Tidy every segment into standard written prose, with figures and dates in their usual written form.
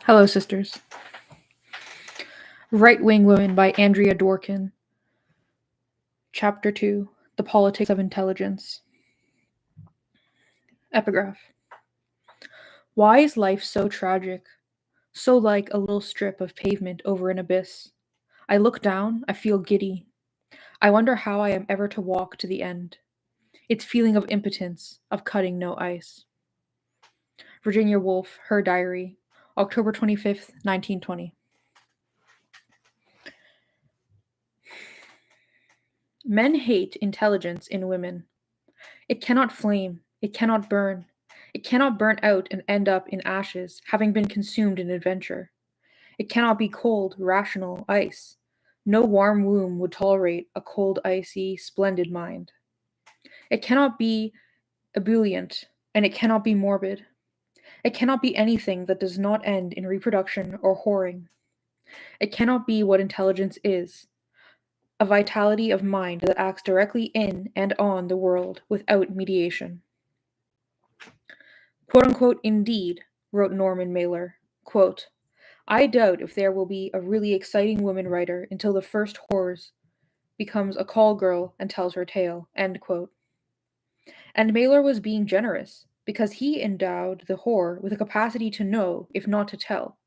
Hello, sisters. Right Wing Women by Andrea Dworkin. Chapter 2 The Politics of Intelligence. Epigraph. Why is life so tragic? So like a little strip of pavement over an abyss. I look down, I feel giddy. I wonder how I am ever to walk to the end. Its feeling of impotence, of cutting no ice. Virginia Woolf, Her Diary, October 25th, 1920. Men hate intelligence in women. It cannot flame, it cannot burn. It cannot burn out and end up in ashes, having been consumed in adventure. It cannot be cold, rational ice. No warm womb would tolerate a cold, icy, splendid mind. It cannot be ebullient, and it cannot be morbid. It cannot be anything that does not end in reproduction or whoring. It cannot be what intelligence is, a vitality of mind that acts directly in and on the world without mediation. Quote unquote, indeed, wrote Norman Mailer. Quote, I doubt if there will be a really exciting woman writer until the first horse becomes a call girl and tells her tale. End quote. And Mailer was being generous, because he endowed the whore with a capacity to know, if not to tell.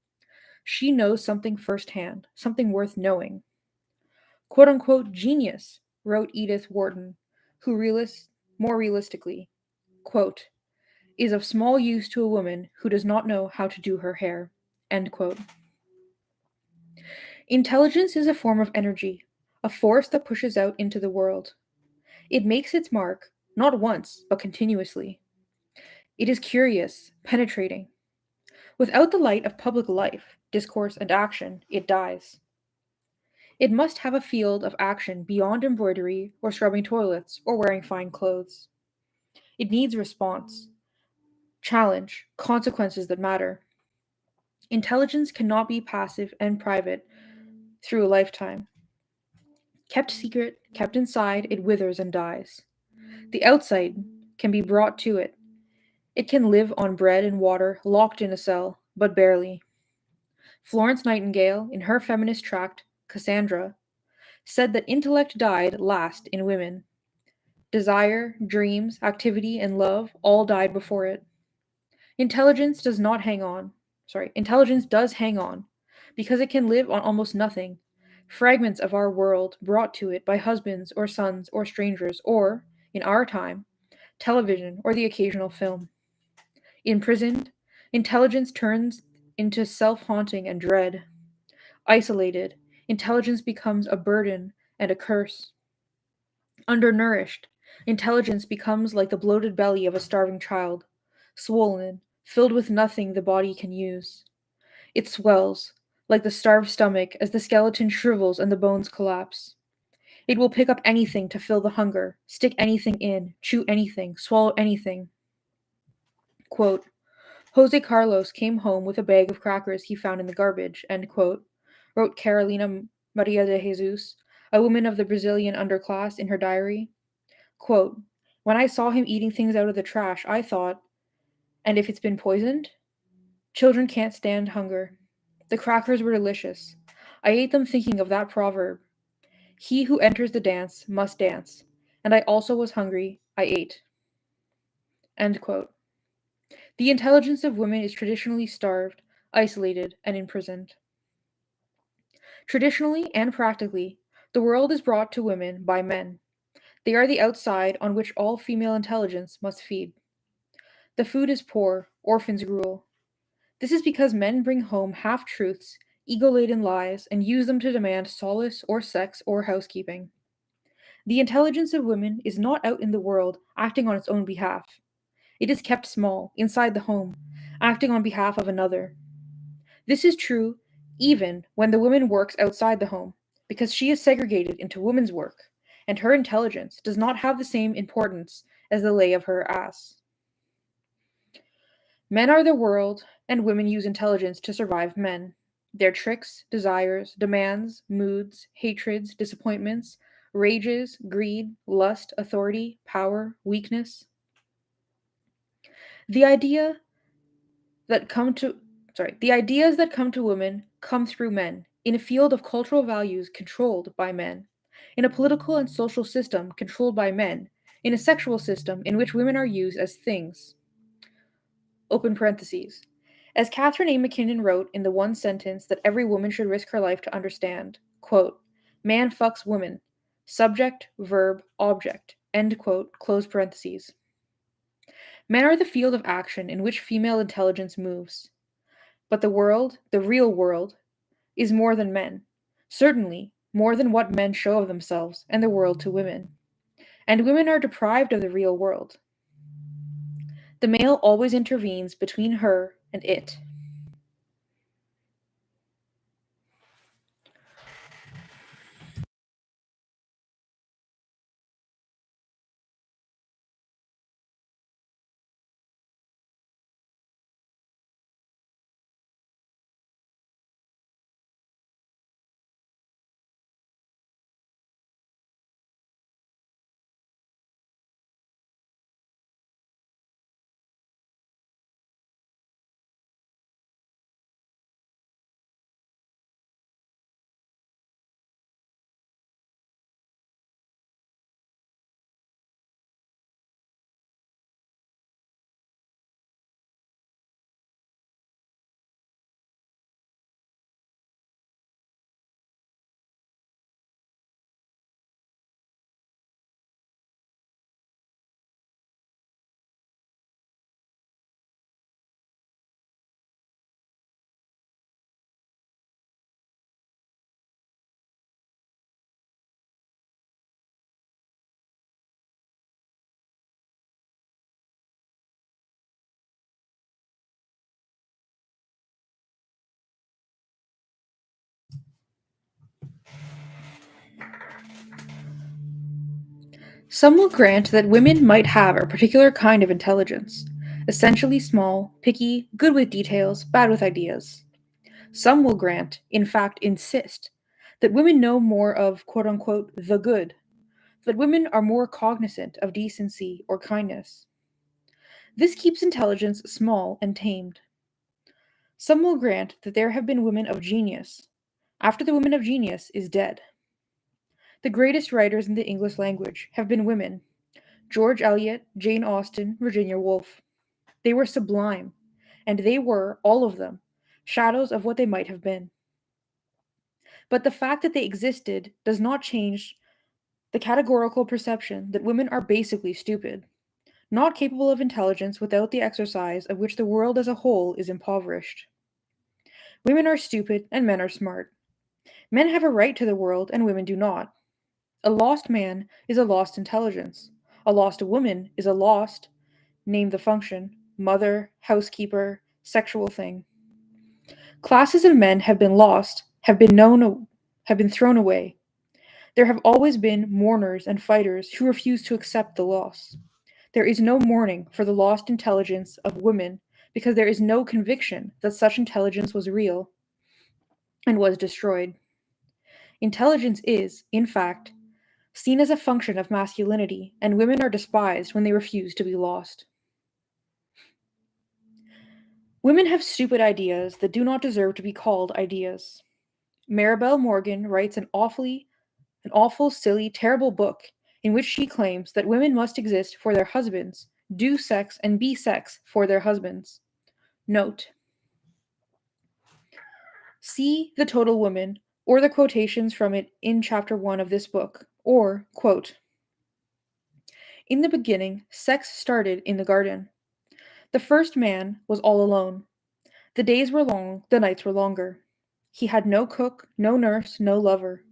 She knows something firsthand, something worth knowing. Quote unquote genius, wrote Edith Wharton, who more realistically, quote, is of small use to a woman who does not know how to do her hair. End quote. Intelligence is a form of energy, a force that pushes out into the world. It makes its mark, not once, but continuously. It is curious, penetrating. Without the light of public life, discourse, and action, it dies. It must have a field of action beyond embroidery or scrubbing toilets or wearing fine clothes. It needs response, challenge, consequences that matter. Intelligence cannot be passive and private through a lifetime. Kept secret, kept inside, it withers and dies. The outside can be brought to it. It can live on bread and water, locked in a cell, but barely. Florence Nightingale, in her feminist tract, Cassandra, said that intellect died last in women. Desire, dreams, activity, and love all died before it. Intelligence does not hang on. Intelligence does hang on, because it can live on almost nothing. Fragments of our world brought to it by husbands or sons or strangers, or, in our time, television or the occasional film. Imprisoned, intelligence turns into self haunting and dread. Isolated, intelligence becomes a burden and a curse. Undernourished, intelligence becomes like the bloated belly of a starving child, swollen, filled with nothing the body can use. It swells, like the starved stomach, as the skeleton shrivels and the bones collapse. It will pick up anything to fill the hunger, stick anything in, chew anything, swallow anything. Quote, Jose Carlos came home with a bag of crackers he found in the garbage, end quote, wrote Carolina Maria de Jesus, a woman of the Brazilian underclass, in her diary. Quote, when I saw him eating things out of the trash, I thought, and if it's been poisoned? Children can't stand hunger. The crackers were delicious. I ate them thinking of that proverb. He who enters the dance must dance. And I also was hungry. I ate. End quote. The intelligence of women is traditionally starved, isolated, and imprisoned. Traditionally and practically, the world is brought to women by men. They are the outside on which all female intelligence must feed. The food is poor, orphans' gruel. This is because men bring home half truths, ego laden lies, and use them to demand solace or sex or housekeeping. The intelligence of women is not out in the world acting on its own behalf. It is kept small, inside the home, acting on behalf of another. This is true even when the woman works outside the home, because she is segregated into woman's work, and her intelligence does not have the same importance as the lay of her ass. Men are the world, and women use intelligence to survive men. Their tricks, desires, demands, moods, hatreds, disappointments, rages, greed, lust, authority, power, weakness. The idea that come to The ideas that come to women come through men, in a field of cultural values controlled by men, in a political and social system controlled by men, in a sexual system in which women are used as things. Open parentheses. As Catherine A. McKinnon wrote in the one sentence that every woman should risk her life to understand, quote, man fucks woman, subject, verb, object, end quote, close parentheses. Men are the field of action in which female intelligence moves. But the world, the real world, is more than men, certainly more than what men show of themselves and the world to women. And women are deprived of the real world. The male always intervenes between her and it. Some will grant that women might have a particular kind of intelligence, essentially small, picky, good with details, bad with ideas. Some will grant, in fact insist, that women know more of quote unquote the good, that women are more cognizant of decency or kindness. This keeps intelligence small and tamed. Some will grant that there have been women of genius, after the woman of genius is dead. The greatest writers in the English language have been women: George Eliot, Jane Austen, Virginia Woolf. They were sublime, and they were, all of them, shadows of what they might have been. But the fact that they existed does not change the categorical perception that women are basically stupid, not capable of intelligence without the exercise of which the world as a whole is impoverished. Women are stupid and men are smart. Men have a right to the world and women do not. A lost man is a lost intelligence. A lost woman is a lost, name the function, mother, housekeeper, sexual thing. Classes of men have been lost, have been thrown away. There have always been mourners and fighters who refuse to accept the loss. There is no mourning for the lost intelligence of women because there is no conviction that such intelligence was real and was destroyed. Intelligence is, in fact, seen as a function of masculinity, and women are despised when they refuse to be lost. Women have stupid ideas that do not deserve to be called ideas. Maribel Morgan writes an awful, silly, terrible book in which she claims that women must exist for their husbands, do sex, and be sex for their husbands. Note: see The Total Woman, or the quotations from it in Chapter 1 of this book, or, quote, in the beginning, sex started in the garden. The first man was all alone. The days were long, the nights were longer. He had no cook, no nurse, no lover.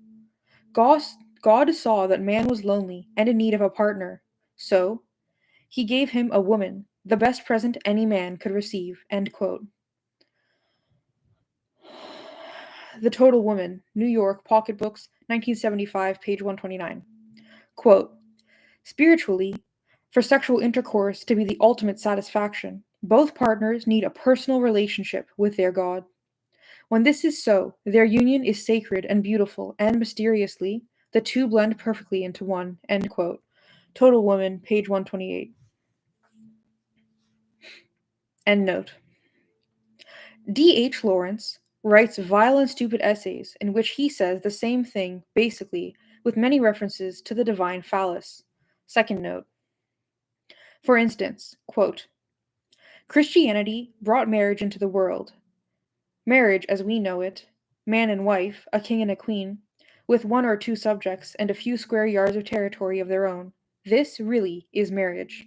God saw that man was lonely and in need of a partner, so he gave him a woman, the best present any man could receive. End quote. The Total Woman, New York, Pocketbooks, 1975, page 129. Quote, spiritually, for sexual intercourse to be the ultimate satisfaction, both partners need a personal relationship with their God. When this is so, their union is sacred and beautiful, and mysteriously, the two blend perfectly into one. End quote. Total Woman, page 128. End note. D.H. Lawrence writes vile and stupid essays in which he says the same thing, basically, with many references to the divine phallus. Second note. For instance, quote, Christianity brought marriage into the world. Marriage, as we know it, man and wife, a king and a queen, with one or two subjects and a few square yards of territory of their own. This really is marriage.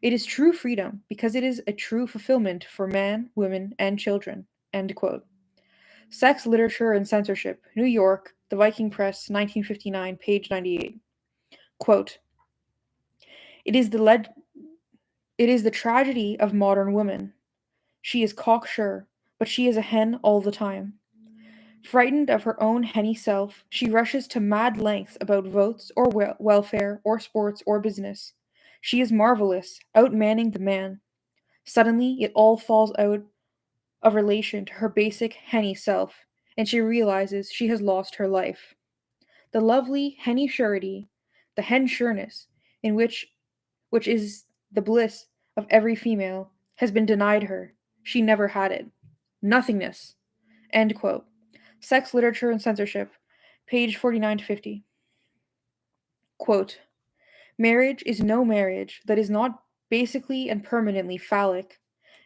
It is true freedom because it is a true fulfillment for man, women, and children. End quote. Sex, Literature, and Censorship, New York, The Viking Press, 1959, page 98. Quote, it is the it is the tragedy of modern woman. She is cocksure, but she is a hen all the time. Frightened of her own henny self, she rushes to mad lengths about votes or welfare or sports or business. She is marvelous, outmanning the man. Suddenly, it all falls out of relation to her basic henny self, and she realizes she has lost her life. The lovely henny surety, the hen sureness, in which is the bliss of every female, has been denied her. She never had it. Nothingness. End quote. Sex, Literature, and Censorship, page 49 to 50. Quote, marriage is no marriage that is not basically and permanently phallic,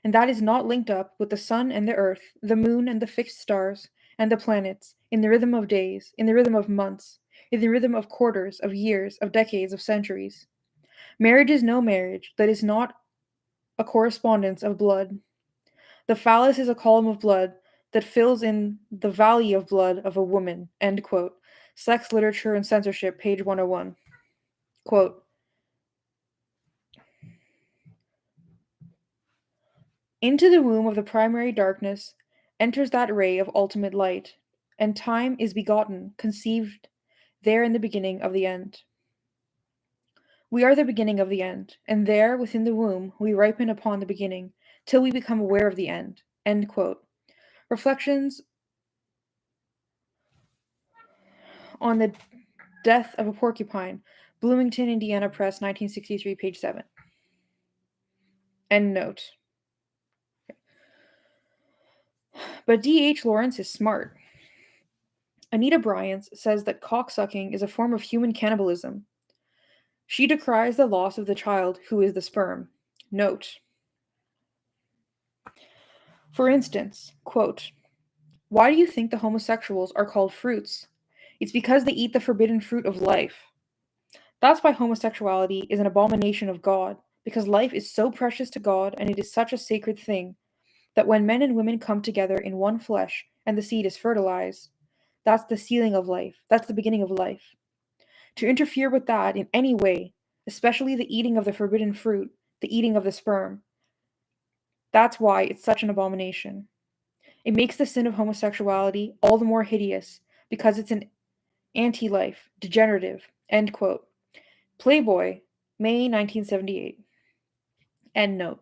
and that is not linked up with the sun and the earth, the moon and the fixed stars, and the planets, in the rhythm of days, in the rhythm of months, in the rhythm of quarters, of years, of decades, of centuries. Marriage is no marriage that is not a correspondence of blood. The phallus is a column of blood that fills in the valley of blood of a woman. End quote. Sex, Literature, and Censorship, page 101. Quote, into the womb of the primary darkness enters that ray of ultimate light, and time is begotten, conceived there in the beginning of the end. We are the beginning of the end, and there within the womb we ripen upon the beginning, till we become aware of the end. End quote. Reflections on the Death of a Porcupine, Bloomington, Indiana Press, 1963, page 7. End note. But D.H. Lawrence is smart. Anita Bryant says that cocksucking is a form of human cannibalism. She decries the loss of the child who is the sperm. Note. For instance, quote, why do you think the homosexuals are called fruits? It's because they eat the forbidden fruit of life. That's why homosexuality is an abomination of God, because life is so precious to God and it is such a sacred thing that when men and women come together in one flesh and the seed is fertilized, that's the sealing of life, that's the beginning of life. To interfere with that in any way, especially the eating of the forbidden fruit, the eating of the sperm, that's why it's such an abomination. It makes the sin of homosexuality all the more hideous because it's an anti-life, degenerative. End quote. Playboy, May 1978. End note.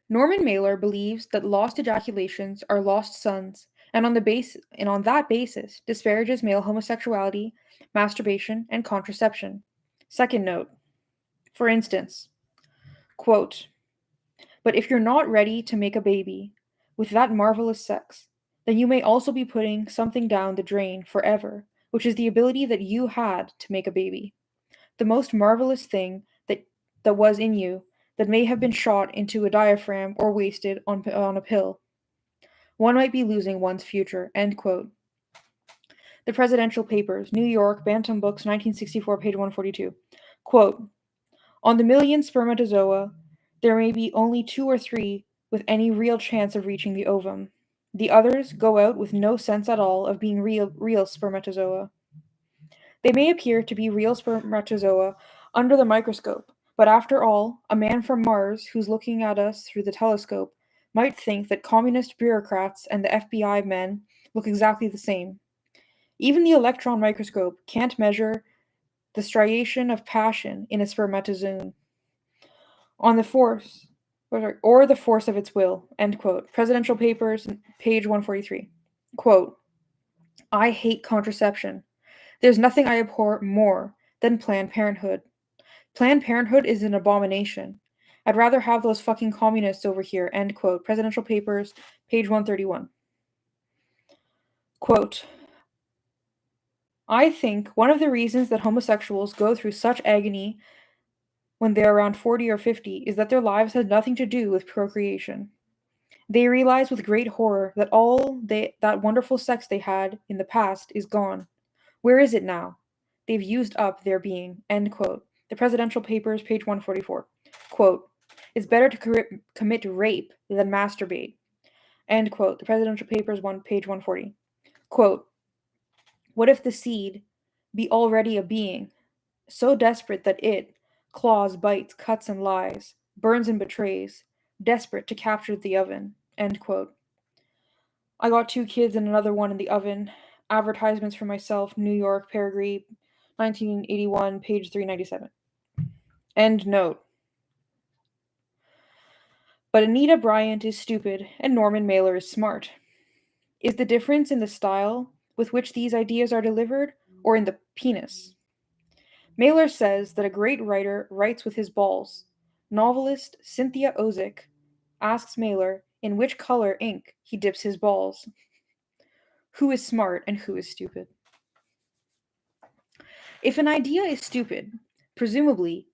Norman Mailer believes that lost ejaculations are lost sons, and on that basis disparages male homosexuality, masturbation, and contraception. Second note. For instance, quote, but if you're not ready to make a baby with that marvelous sex, then you may also be putting something down the drain forever, which is the ability that you had to make a baby. The most marvelous thing that was in you that may have been shot into a diaphragm or wasted on a pill. One might be losing one's future. End quote. The Presidential Papers, New York, Bantam Books, 1964, page 142. Quote, on the million spermatozoa, there may be only 2 or 3 with any real chance of reaching the ovum. The others go out with no sense at all of being real spermatozoa. They may appear to be real spermatozoa under the microscope, but after all, a man from Mars who's looking at us through the telescope might think that communist bureaucrats and the FBI men look exactly the same. Even the electron microscope can't measure the striation of passion in a spermatozoon on the force or the force of its will. End quote. Presidential Papers, page 143. Quote, I hate contraception. There's nothing I abhor more than Planned Parenthood. Planned Parenthood is an abomination. I'd rather have those fucking communists over here. End quote. Presidential Papers, page 131. Quote, I think one of the reasons that homosexuals go through such agony when they're around 40 or 50 is that their lives had nothing to do with procreation. They realize with great horror that that wonderful sex they had in the past is gone. Where is it now? They've used up their being. End quote. The Presidential Papers, page 144. Quote, it's better to commit rape than masturbate. End quote. The Presidential Papers, page 140. Quote, what if the seed be already a being, so desperate that it claws, bites, cuts, and lies, burns and betrays, desperate to capture the oven? End quote. I got 2 kids and another one in the oven. Advertisements for myself, New York, Paragraph, 1981, page 397. End note. But Anita Bryant is stupid and Norman Mailer is smart. Is the difference in the style with which these ideas are delivered or in the penis? Mailer says that a great writer writes with his balls. Novelist Cynthia Ozick asks Mailer in which color ink he dips his balls. Who is smart and who is stupid? If an idea is stupid, presumably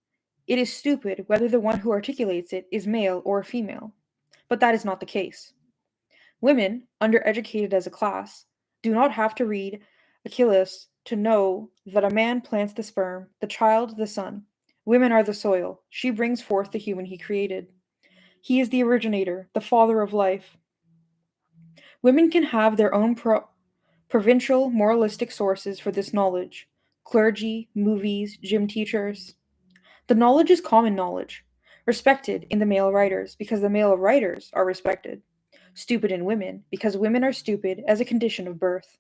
it is stupid whether the one who articulates it is male or female. But that is not the case. Women, undereducated as a class, do not have to read Achilles to know that a man plants the sperm, the child the son. Women are the soil. She brings forth the human he created. He is the originator, the father of life. Women can have their own provincial moralistic sources for this knowledge: clergy, movies, gym teachers. The knowledge is common knowledge, respected in the male writers because the male writers are respected, stupid in women because women are stupid as a condition of birth.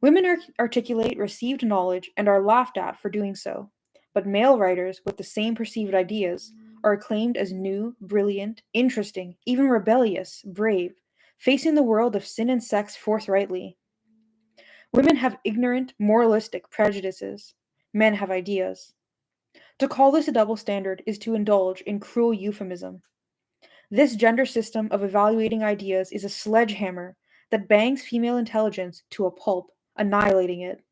Women articulate received knowledge and are laughed at for doing so, but male writers with the same perceived ideas are acclaimed as new, brilliant, interesting, even rebellious, brave, facing the world of sin and sex forthrightly. Women have ignorant, moralistic prejudices. Men have ideas. To call this a double standard is to indulge in cruel euphemism. This gender system of evaluating ideas is a sledgehammer that bangs female intelligence to a pulp, annihilating it.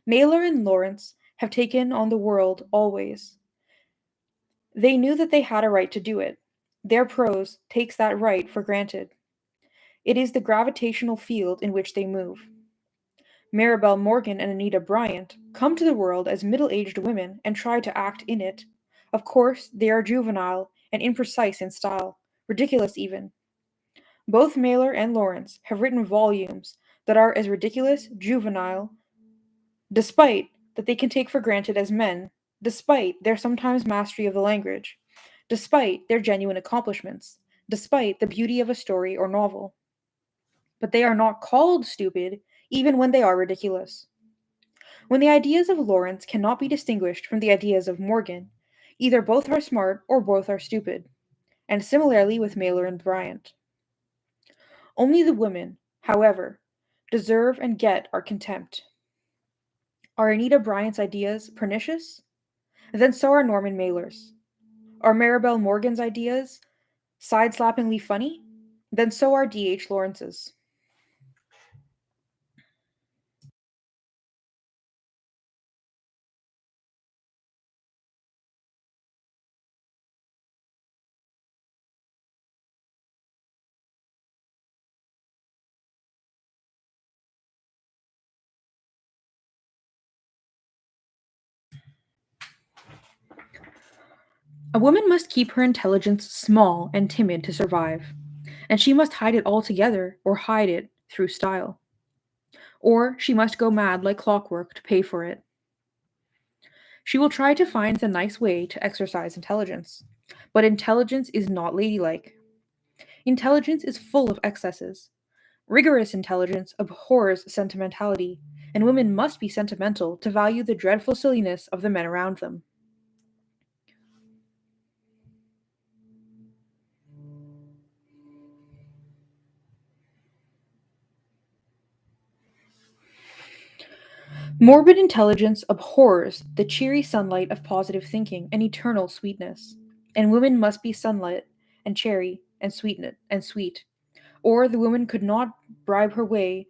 Mailer and Lawrence have taken on the world always. They knew that they had a right to do it. Their prose takes that right for granted. It is the gravitational field in which they move. Maribel Morgan and Anita Bryant come to the world as middle-aged women and try to act in it. Of course, they are juvenile and imprecise in style, ridiculous even. Both Mailer and Lawrence have written volumes that are as ridiculous, juvenile, despite that they can take for granted as men, despite their sometimes mastery of the language, despite their genuine accomplishments, despite the beauty of a story or novel. But they are not called stupid even when they are ridiculous. When the ideas of Lawrence cannot be distinguished from the ideas of Morgan, either both are smart or both are stupid, and similarly with Mailer and Bryant. Only the women, however, deserve and get our contempt. Are Anita Bryant's ideas pernicious? Then so are Norman Mailer's. Are Maribel Morgan's ideas side-slappingly funny? Then so are D.H. Lawrence's. A woman must keep her intelligence small and timid to survive, and she must hide it altogether or hide it through style. Or she must go mad like clockwork to pay for it. She will try to find the nice way to exercise intelligence, but intelligence is not ladylike. Intelligence is full of excesses. Rigorous intelligence abhors sentimentality, and women must be sentimental to value the dreadful silliness of the men around them. Morbid intelligence abhors the cheery sunlight of positive thinking and eternal sweetness, and women must be sunlit and cherry and sweet, or the woman could not bribe her way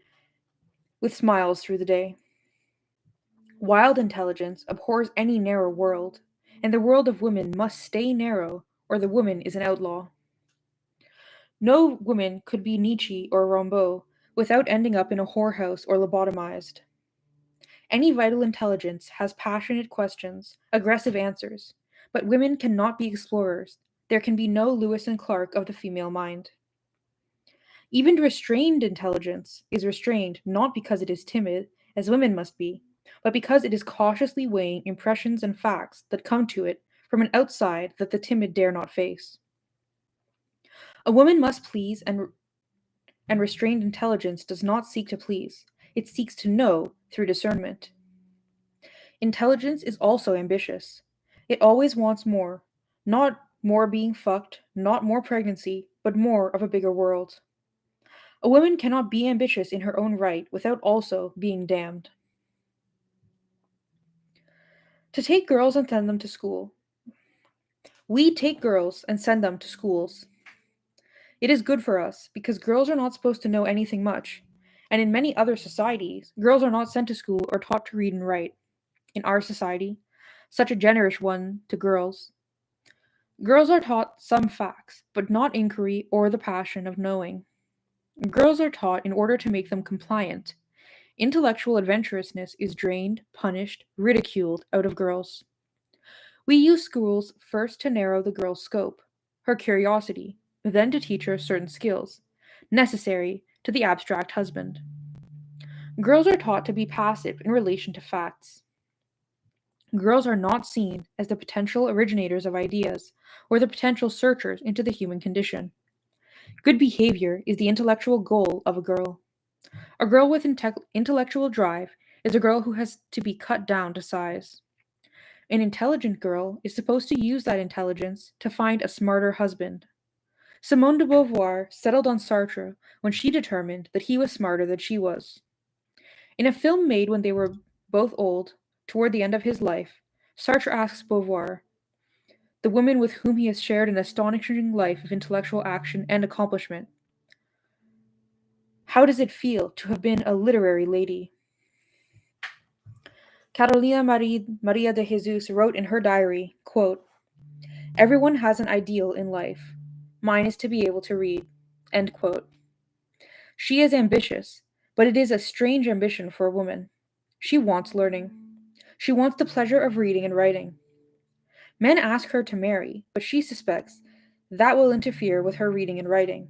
with smiles through the day. Wild intelligence abhors any narrow world, and the world of women must stay narrow, or the woman is an outlaw. No woman could be Nietzsche or Rimbaud without ending up in a whorehouse or lobotomized. Any vital intelligence has passionate questions, aggressive answers, but women cannot be explorers. There can be no Lewis and Clark of the female mind. Even restrained intelligence is restrained not because it is timid, as women must be, but because it is cautiously weighing impressions and facts that come to it from an outside that the timid dare not face. A woman must please, and restrained intelligence does not seek to please, it seeks to know through discernment. Intelligence is also ambitious. It always wants more. Not more being fucked, not more pregnancy, but more of a bigger world. A woman cannot be ambitious in her own right without also being damned. To take girls and send them to school. We take girls and send them to schools. It is good for us because girls are not supposed to know anything much. And in many other societies, girls are not sent to school or taught to read and write. In our society, such a generous one to girls, girls are taught some facts, but not inquiry or the passion of knowing. Girls are taught in order to make them compliant. Intellectual adventurousness is drained, punished, ridiculed out of girls. We use schools first to narrow the girl's scope, her curiosity, then to teach her certain skills, necessary to the abstract husband. Girls are taught to be passive in relation to facts. Girls are not seen as the potential originators of ideas or the potential searchers into the human condition. Good behavior is the intellectual goal of a girl. A girl with intellectual drive is a girl who has to be cut down to size. An intelligent girl is supposed to use that intelligence to find a smarter husband. Simone de Beauvoir settled on Sartre when she determined that he was smarter than she was. In a film made when they were both old, toward the end of his life, Sartre asks Beauvoir, the woman with whom he has shared an astonishing life of intellectual action and accomplishment, how does it feel to have been a literary lady? Carolina Maria de Jesus wrote in her diary, quote, everyone has an ideal in life. Mine is to be able to read. End quote. She is ambitious, but it is a strange ambition for a woman. She wants learning. She wants the pleasure of reading and writing. Men ask her to marry, but she suspects that will interfere with her reading and writing.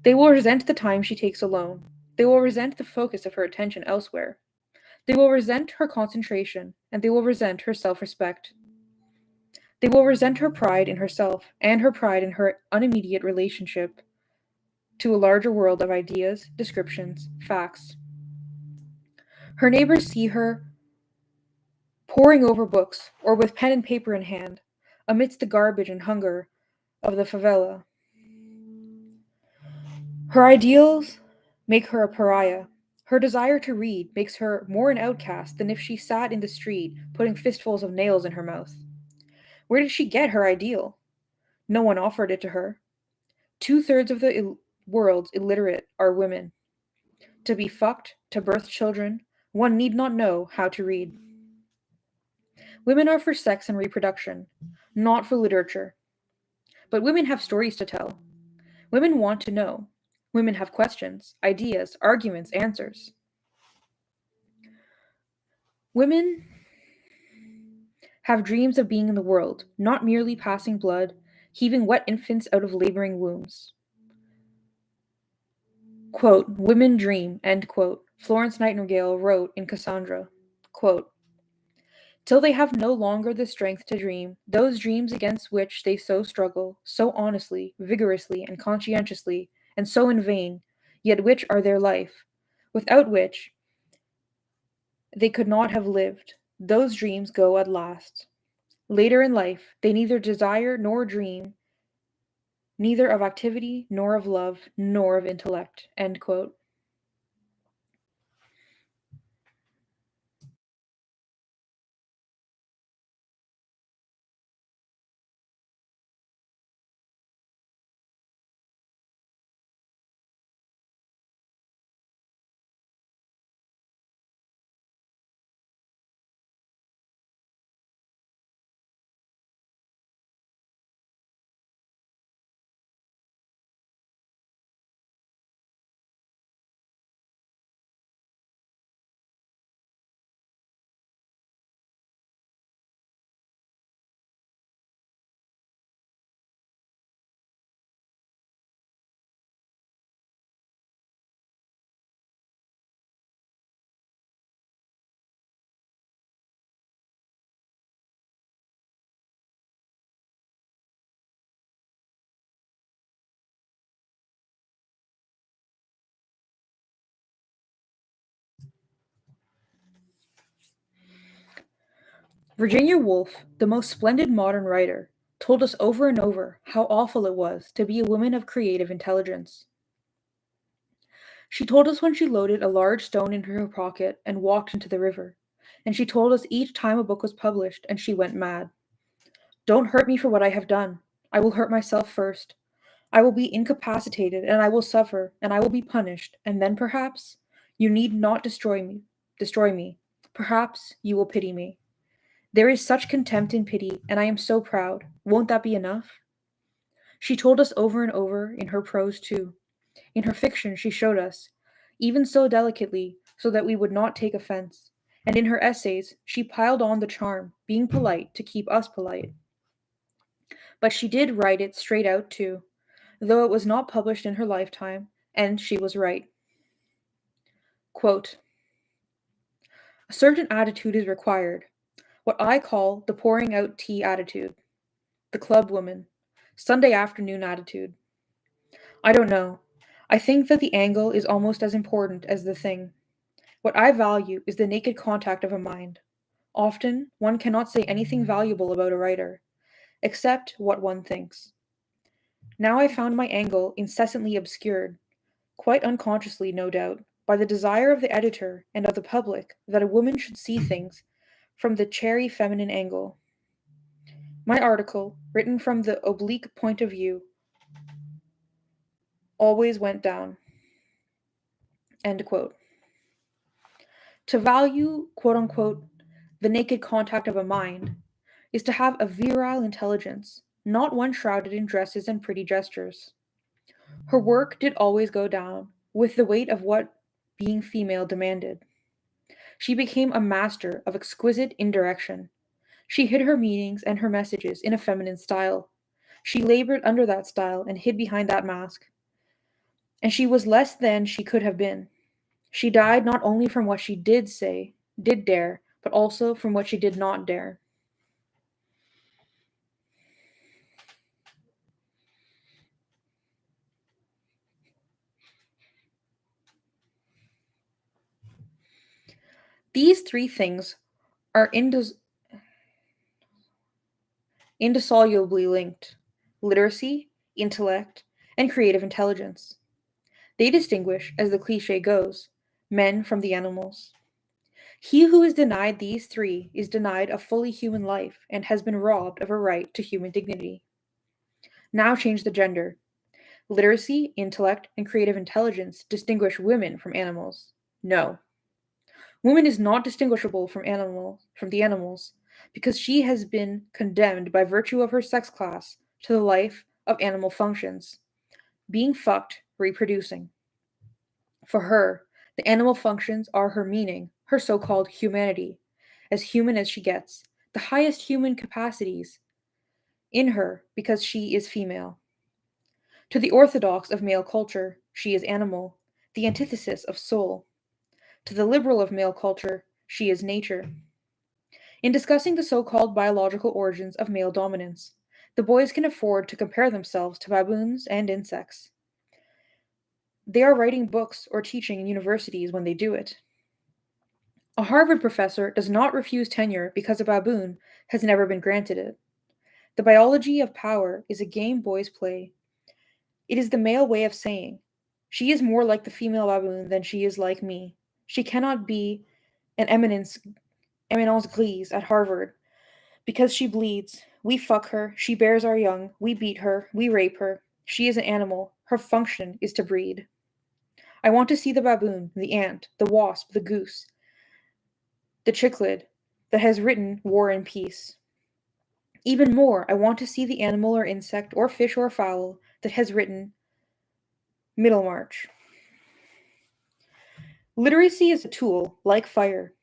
They will resent the time she takes alone. They will resent the focus of her attention elsewhere. They will resent her concentration, and they will resent her self respect. They will resent her pride in herself and her pride in her unimmediate relationship to a larger world of ideas, descriptions, facts. Her neighbors see her poring over books or with pen and paper in hand, amidst the garbage and hunger of the favela. Her ideals make her a pariah. Her desire to read makes her more an outcast than if she sat in the street putting fistfuls of nails in her mouth. Where did she get her ideal? No one offered it to her. 2/3 of the world's illiterate are women. To be fucked, to birth children, one need not know how to read. Women are for sex and reproduction, not for literature. But women have stories to tell. Women want to know. Women have questions, ideas, arguments, answers. Women have dreams of being in the world, not merely passing blood, heaving wet infants out of laboring wombs. Quote, women dream, end quote. Florence Nightingale wrote in Cassandra, quote, till they have no longer the strength to dream, those dreams against which they so struggle, so honestly, vigorously, and conscientiously, and so in vain, yet which are their life, without which they could not have lived, those dreams go at last. Later in life, they neither desire nor dream, neither of activity, nor of love, nor of intellect. End quote. Virginia Woolf, the most splendid modern writer, told us over and over how awful it was to be a woman of creative intelligence. She told us when she loaded a large stone into her pocket and walked into the river. And she told us each time a book was published and she went mad. Don't hurt me for what I have done. I will hurt myself first. I will be incapacitated and I will suffer and I will be punished, and then perhaps you need not destroy me. Perhaps you will pity me. There is such contempt in pity, and I am so proud. Won't that be enough? She told us over and over in her prose too. In her fiction, she showed us, even so delicately, so that we would not take offense. And in her essays, she piled on the charm, being polite to keep us polite. But she did write it straight out too, though it was not published in her lifetime, and she was right. Quote, a certain attitude is required, what I call the pouring out tea attitude, the club woman, Sunday afternoon attitude. I don't know. I think that the angle is almost as important as the thing. What I value is the naked contact of a mind. Often, one cannot say anything valuable about a writer, except what one thinks. Now I found my angle incessantly obscured, quite unconsciously, no doubt, by the desire of the editor and of the public that a woman should see things from the cherry feminine angle. My article, written from the oblique point of view, always went down. End quote. To value, quote unquote, the naked contact of a mind is to have a virile intelligence, not one shrouded in dresses and pretty gestures. Her work did always go down with the weight of what being female demanded. She became a master of exquisite indirection. She hid her meanings and her messages in a feminine style. She labored under that style and hid behind that mask. And she was less than she could have been. She died not only from what she did say, did dare, but also from what she did not dare. These three things are indissolubly linked: literacy, intellect, and creative intelligence. They distinguish, as the cliche goes, men from the animals. He who is denied these three is denied a fully human life and has been robbed of a right to human dignity. Now change the gender. Literacy, intellect, and creative intelligence distinguish women from animals. No. Woman is not distinguishable from the animals because she has been condemned by virtue of her sex class to the life of animal functions, being fucked, reproducing. For her, the animal functions are her meaning, her so-called humanity, as human as she gets, the highest human capacities in her because she is female. To the orthodox of male culture, she is animal, the antithesis of soul. To the liberal of male culture, she is nature. In discussing the so-called biological origins of male dominance, the boys can afford to compare themselves to baboons and insects. They are writing books or teaching in universities when they do it. A Harvard professor does not refuse tenure because a baboon has never been granted it. The biology of power is a game boys play. It is the male way of saying, she is more like the female baboon than she is like me. She cannot be an eminence grise at Harvard because she bleeds. We fuck her, she bears our young, we beat her, we rape her. She is an animal. Her function is to breed. I want to see the baboon, the ant, the wasp, the goose, the cichlid that has written War and Peace. Even more, I want to see the animal or insect or fish or fowl that has written Middlemarch. Literacy is a tool, like fire.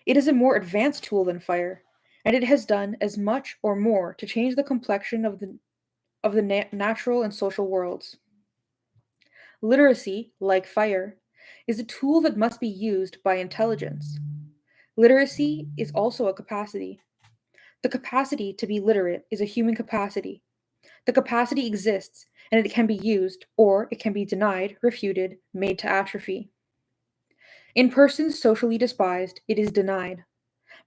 It is a more advanced tool than fire, and it has done as much or more to change the complexion of the natural and social worlds. Literacy, like fire, is a tool that must be used by intelligence. Literacy is also a capacity. The capacity to be literate is a human capacity. The capacity exists, and it can be used, or it can be denied, refuted, made to atrophy. In persons socially despised, it is denied.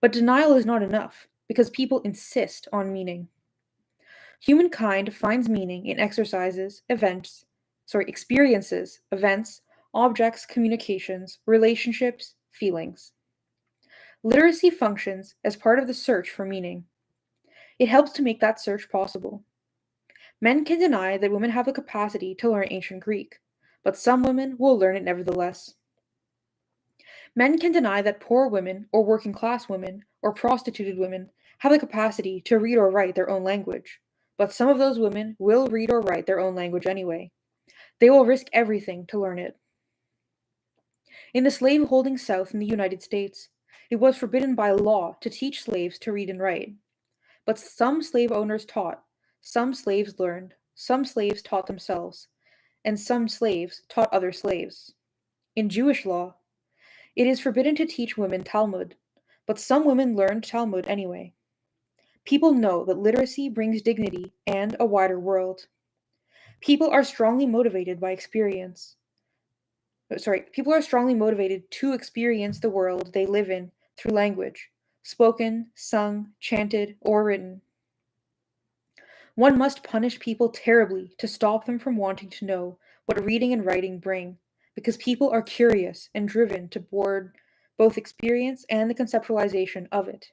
But denial is not enough, because people insist on meaning. Humankind finds meaning in experiences, events, objects, communications, relationships, feelings. Literacy functions as part of the search for meaning. It helps to make that search possible. Men can deny that women have the capacity to learn ancient Greek, but some women will learn it nevertheless. Men can deny that poor women, or working class women, or prostituted women have the capacity to read or write their own language, but some of those women will read or write their own language anyway. They will risk everything to learn it. In the slave-holding South in the United States, it was forbidden by law to teach slaves to read and write. But some slave owners taught, some slaves learned, some slaves taught themselves, and some slaves taught other slaves. In Jewish law, it is forbidden to teach women Talmud, but some women learned Talmud anyway. People know that literacy brings dignity and a wider world. People are strongly motivated by experience. People are strongly motivated to experience the world they live in through language, spoken, sung, chanted, or written. One must punish people terribly to stop them from wanting to know what reading and writing bring, because people are curious and driven to board both experience and the conceptualization of it.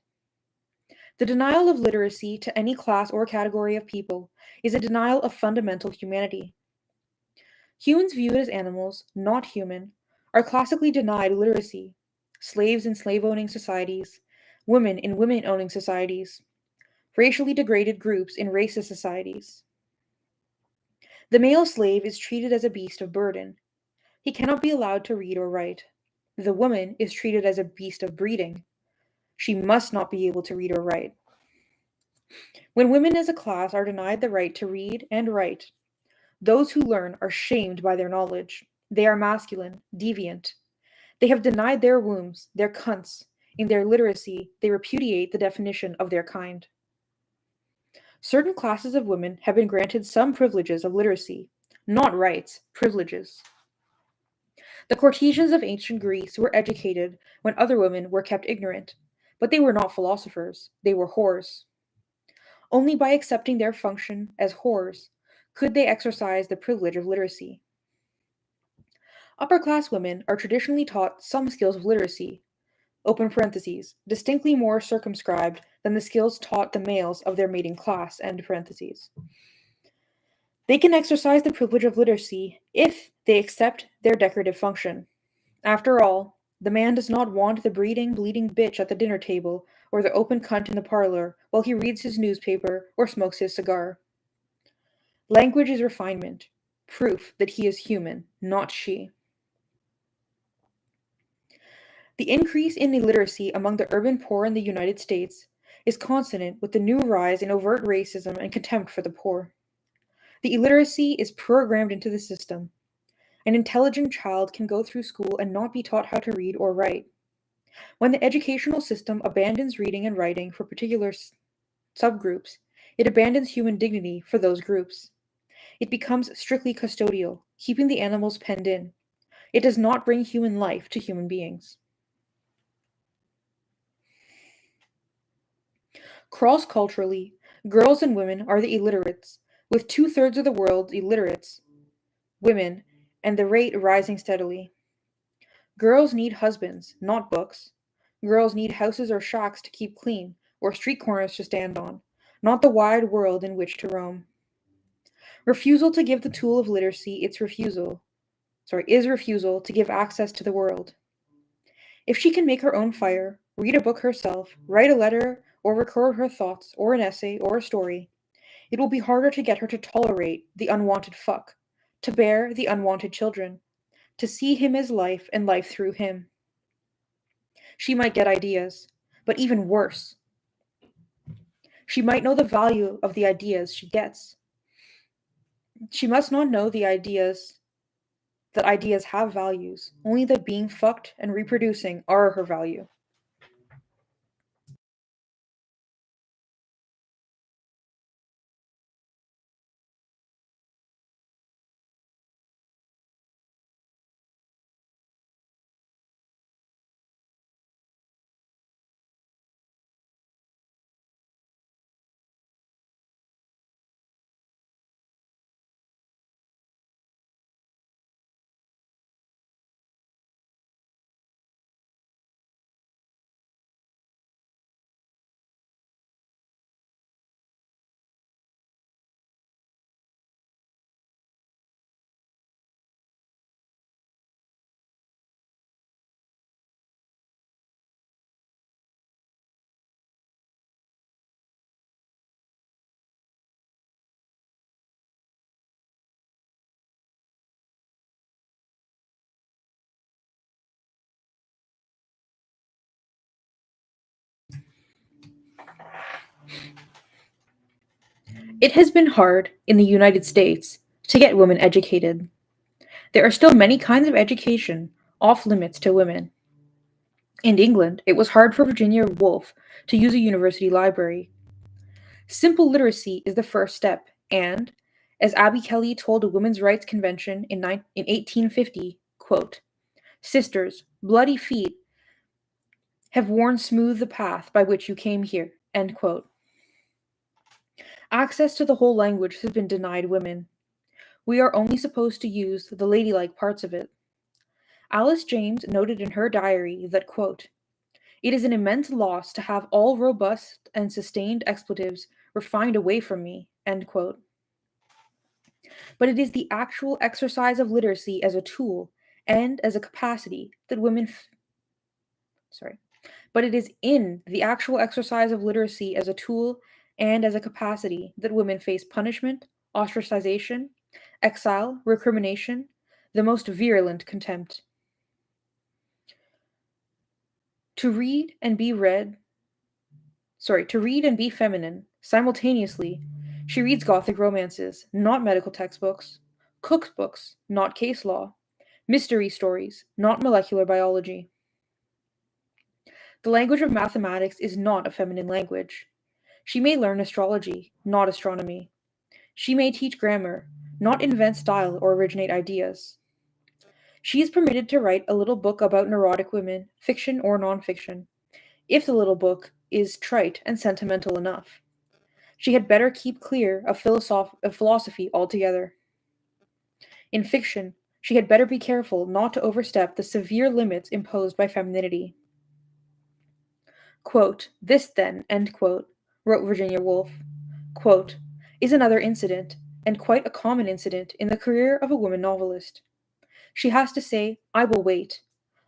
The denial of literacy to any class or category of people is a denial of fundamental humanity. Humans viewed as animals, not human, are classically denied literacy. Slaves in slave owning societies, women in women owning societies, racially degraded groups in racist societies. The male slave is treated as a beast of burden. He cannot be allowed to read or write. The woman is treated as a beast of breeding. She must not be able to read or write. When women as a class are denied the right to read and write, those who learn are shamed by their knowledge. They are masculine, deviant. They have denied their wombs, their cunts. In their literacy, they repudiate the definition of their kind. Certain classes of women have been granted some privileges of literacy, not rights, privileges. The courtesans of ancient Greece were educated when other women were kept ignorant, but they were not philosophers, they were whores. Only by accepting their function as whores could they exercise the privilege of literacy. Upper class women are traditionally taught some skills of literacy, open parentheses, distinctly more circumscribed than the skills taught the males of their mating class, end parentheses. They can exercise the privilege of literacy if they accept their decorative function. After all, the man does not want the breeding, bleeding bitch at the dinner table or the open cunt in the parlor while he reads his newspaper or smokes his cigar. Language is refinement, proof that he is human, not she. The increase in illiteracy among the urban poor in the United States is consonant with the new rise in overt racism and contempt for the poor. The illiteracy is programmed into the system. An intelligent child can go through school and not be taught how to read or write. When the educational system abandons reading and writing for particular subgroups, it abandons human dignity for those groups. It becomes strictly custodial, keeping the animals penned in. It does not bring human life to human beings. Cross-culturally, girls and women are the illiterates, with two-thirds of the world illiterates, women, and the rate rising steadily. Girls need husbands, not books. Girls need houses or shacks to keep clean, or street corners to stand on, not the wide world in which to roam. Refusal to give the tool of literacy is refusal to give access to the world. If she can make her own fire, read a book herself, write a letter, or record her thoughts, or an essay, or a story, it will be harder to get her to tolerate the unwanted fuck, to bear the unwanted children, to see him as life and life through him. She might get ideas, but even worse, she might know the value of the ideas she gets. She must not know the ideas that ideas have values, only that being fucked and reproducing are her value. It has been hard in the United States to get women educated. There are still many kinds of education off limits to women. In England, it was hard for Virginia Woolf to use a university library. Simple literacy is the first step, and, as Abby Kelly told a women's rights convention in 1850, quote, "Sisters, bloody feet have worn smooth the path by which you came here." End quote. Access to the whole language has been denied women. We are only supposed to use the ladylike parts of it. Alice James noted in her diary that, quote, "It is an immense loss to have all robust and sustained expletives refined away from me." End quote. But it is the actual exercise of literacy as a tool and as a capacity that sorry. But it is in the actual exercise of literacy as a tool and as a capacity that women face punishment, ostracization, exile, recrimination, the most virulent contempt. To read and be read, to read and be feminine simultaneously, she reads Gothic romances, not medical textbooks, cookbooks, not case law, mystery stories, not molecular biology. The language of mathematics is not a feminine language. She may learn astrology, not astronomy. She may teach grammar, not invent style or originate ideas. She is permitted to write a little book about neurotic women, fiction or nonfiction, if the little book is trite and sentimental enough. She had better keep clear of philosophy altogether. In fiction, she had better be careful not to overstep the severe limits imposed by femininity. Quote, "This then," end quote, wrote Virginia Woolf, quote, "is another incident, and quite a common incident in the career of a woman novelist. She has to say, 'I will wait.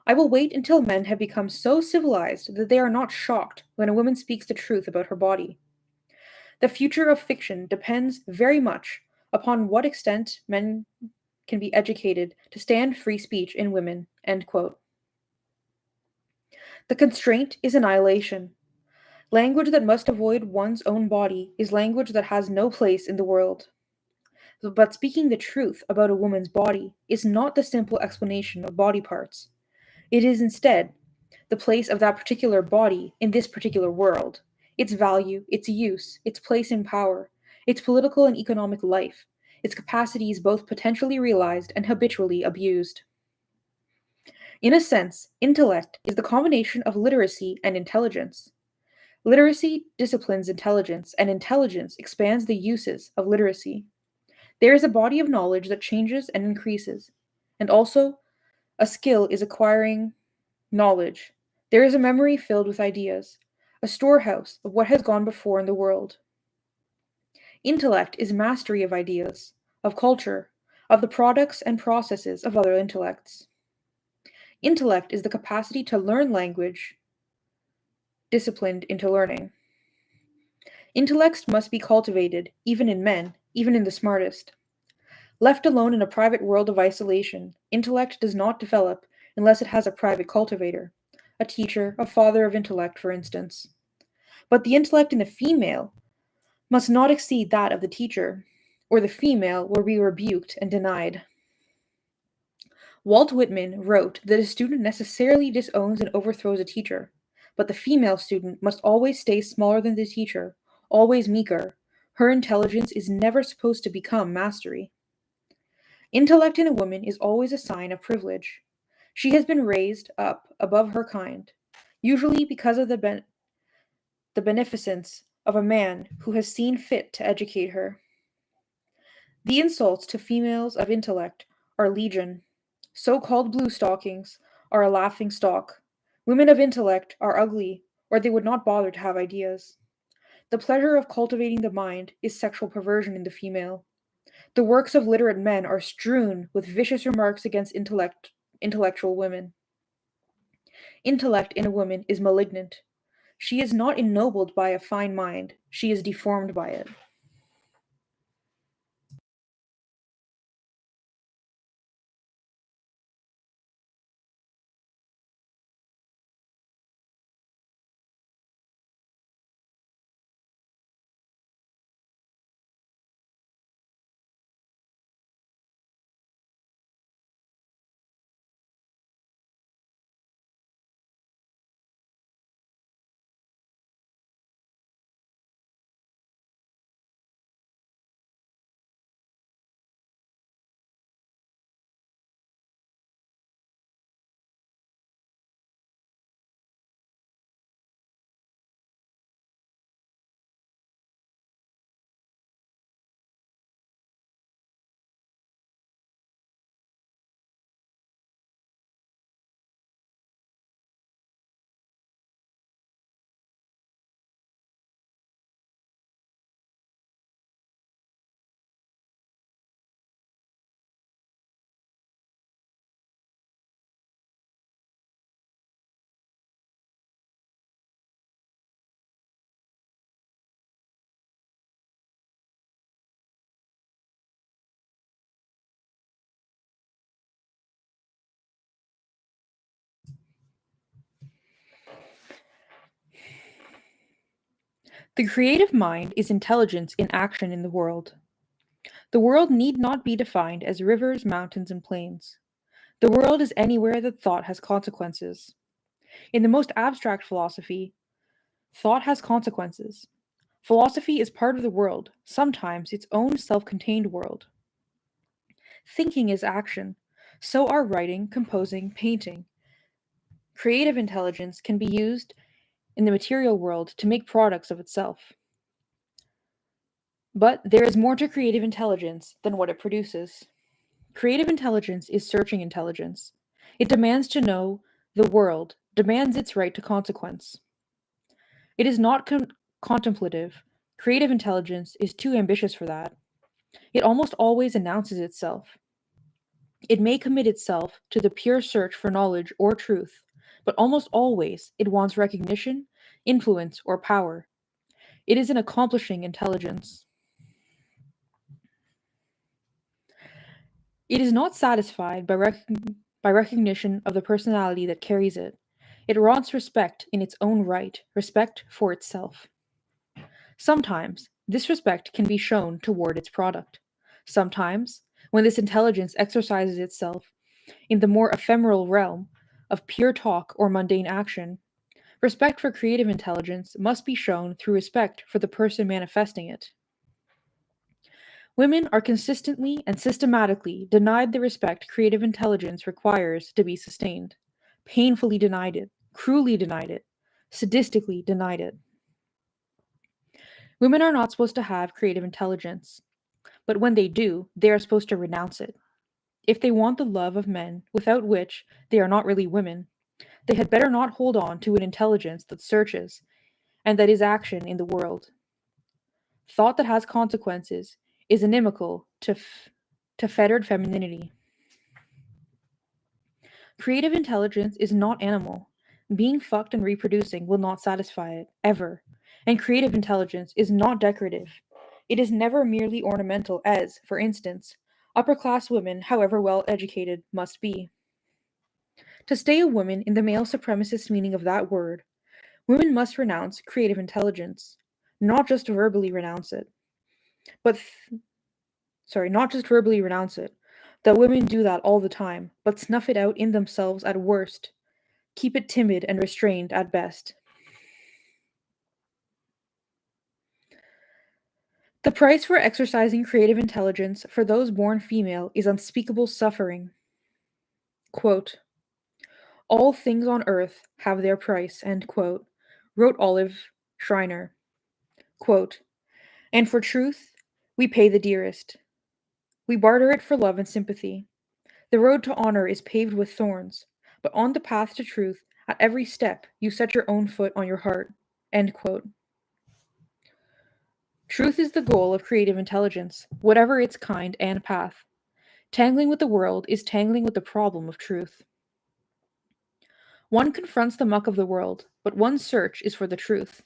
I will wait until men have become so civilized that they are not shocked when a woman speaks the truth about her body.' The future of fiction depends very much upon what extent men can be educated to stand free speech in women." End quote. The constraint is annihilation. Language that must avoid one's own body is language that has no place in the world. But speaking the truth about a woman's body is not the simple explanation of body parts. It is instead the place of that particular body in this particular world, its value, its use, its place in power, its political and economic life, its capacities both potentially realized and habitually abused. In a sense, intellect is the combination of literacy and intelligence. Literacy disciplines intelligence, and intelligence expands the uses of literacy. There is a body of knowledge that changes and increases, and also a skill is acquiring knowledge. There is a memory filled with ideas, a storehouse of what has gone before in the world. Intellect is mastery of ideas, of culture, of the products and processes of other intellects. Intellect is the capacity to learn language, disciplined into learning. Intellect must be cultivated, even in men, even in the smartest. Left alone in a private world of isolation, intellect does not develop unless it has a private cultivator, a teacher, a father of intellect, for instance. But the intellect in the female must not exceed that of the teacher, or the female will be rebuked and denied. Walt Whitman wrote that a student necessarily disowns and overthrows a teacher, but the female student must always stay smaller than the teacher, always meeker. Her intelligence is never supposed to become mastery. Intellect in a woman is always a sign of privilege. She has been raised up above her kind, usually because of the beneficence of a man who has seen fit to educate her. The insults to females of intellect are legion. So-called blue stockings are a laughing stock. Women of intellect are ugly, or they would not bother to have ideas. The pleasure of cultivating the mind is sexual perversion in the female. The works of literate men are strewn with vicious remarks against intellectual women. Intellect in a woman is malignant. She is not ennobled by a fine mind, she is deformed by it. The creative mind is intelligence in action in the world. The world need not be defined as rivers, mountains, and plains. The world is anywhere that thought has consequences. In the most abstract philosophy, thought has consequences. Philosophy is part of the world, sometimes its own self contained world. Thinking is action. So are writing, composing, painting. Creative intelligence can be used in the material world to make products of itself. But there is more to creative intelligence than what it produces. Creative intelligence is searching intelligence. It demands to know the world, demands its right to consequence. It is not contemplative. Creative intelligence is too ambitious for that. It almost always announces itself. It may commit itself to the pure search for knowledge or truth, but almost always it wants recognition, influence, or power. It is an accomplishing intelligence. It is not satisfied by recognition of the personality that carries it. It wants respect in its own right, respect for itself. Sometimes this respect can be shown toward its product. Sometimes, when this intelligence exercises itself in the more ephemeral realm of pure talk or mundane action, respect for creative intelligence must be shown through respect for the person manifesting it. Women are consistently and systematically denied the respect creative intelligence requires to be sustained, painfully denied it, cruelly denied it, sadistically denied it. Women are not supposed to have creative intelligence, but when they do, they are supposed to renounce it. If they want the love of men, without which they are not really women, they had better not hold on to an intelligence that searches and that is action in the world. Thought that has consequences is inimical to fettered femininity. Creative intelligence is not animal. Being fucked and reproducing will not satisfy it, ever. And creative intelligence is not decorative. It is never merely ornamental, as, for instance, upper class women, however well educated, must be. To stay a woman in the male supremacist meaning of that word, women must renounce creative intelligence. Not just verbally renounce it, but not just verbally renounce it. That women do that all the time, but snuff it out in themselves at worst, keep it timid and restrained at best. The price for exercising creative intelligence for those born female is unspeakable suffering. Quote, all things on earth have their price, end quote, wrote Olive Schreiner. Quote, and for truth, we pay the dearest. We barter it for love and sympathy. The road to honor is paved with thorns, but on the path to truth, at every step, you set your own foot on your heart. End quote. Truth is the goal of creative intelligence, whatever its kind and path. Tangling with the world is tangling with the problem of truth. One confronts the muck of the world, but one's search is for the truth.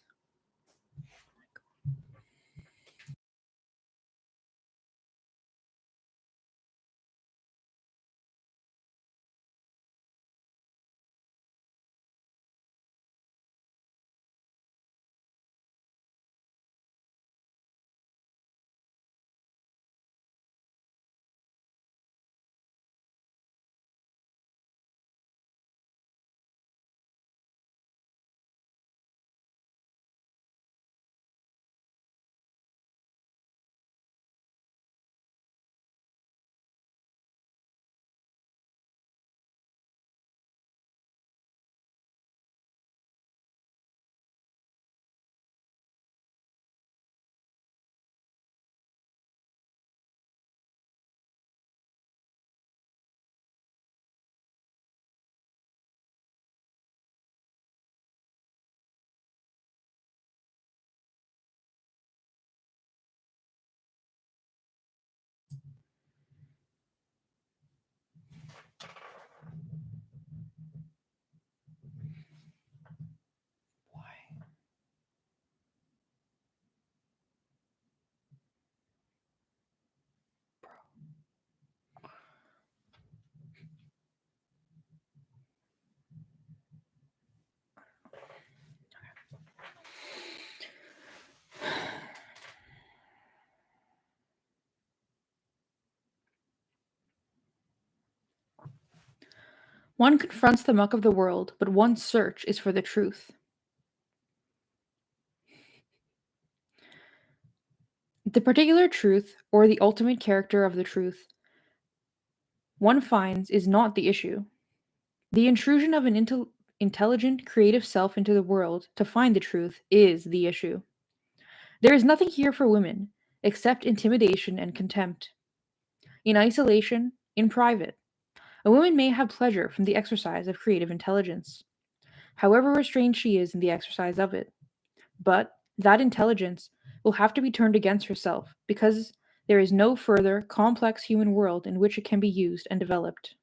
One confronts the muck of the world, but one's search is for the truth. The particular truth, or the ultimate character of the truth, one finds is not the issue. The intrusion of an intelligent, creative self into the world to find the truth is the issue. There is nothing here for women except intimidation and contempt. In isolation, in private, a woman may have pleasure from the exercise of creative intelligence, however restrained she is in the exercise of it. But that intelligence will have to be turned against herself because there is no further complex human world in which it can be used and developed.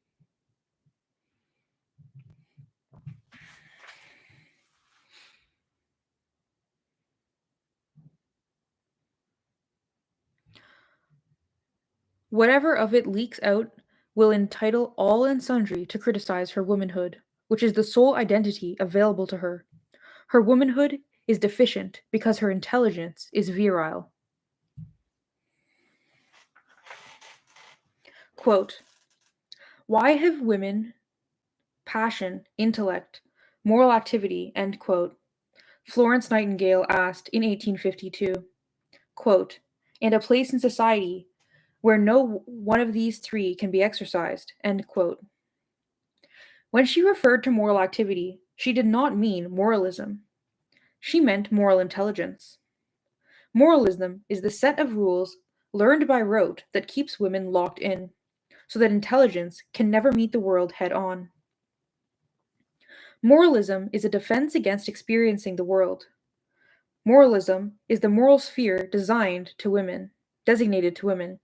Whatever of it leaks out will entitle all and sundry to criticize her womanhood, which is the sole identity available to her. Her womanhood is deficient because her intelligence is virile. Quote, why have women passion, intellect, moral activity, end quote, Florence Nightingale asked in 1852, quote, and a place in society where no one of these three can be exercised, end quote. When she referred to moral activity, she did not mean moralism. She meant moral intelligence. Moralism is the set of rules learned by rote that keeps women locked in, so that intelligence can never meet the world head on. Moralism is a defense against experiencing the world. Moralism is the moral sphere designated to women,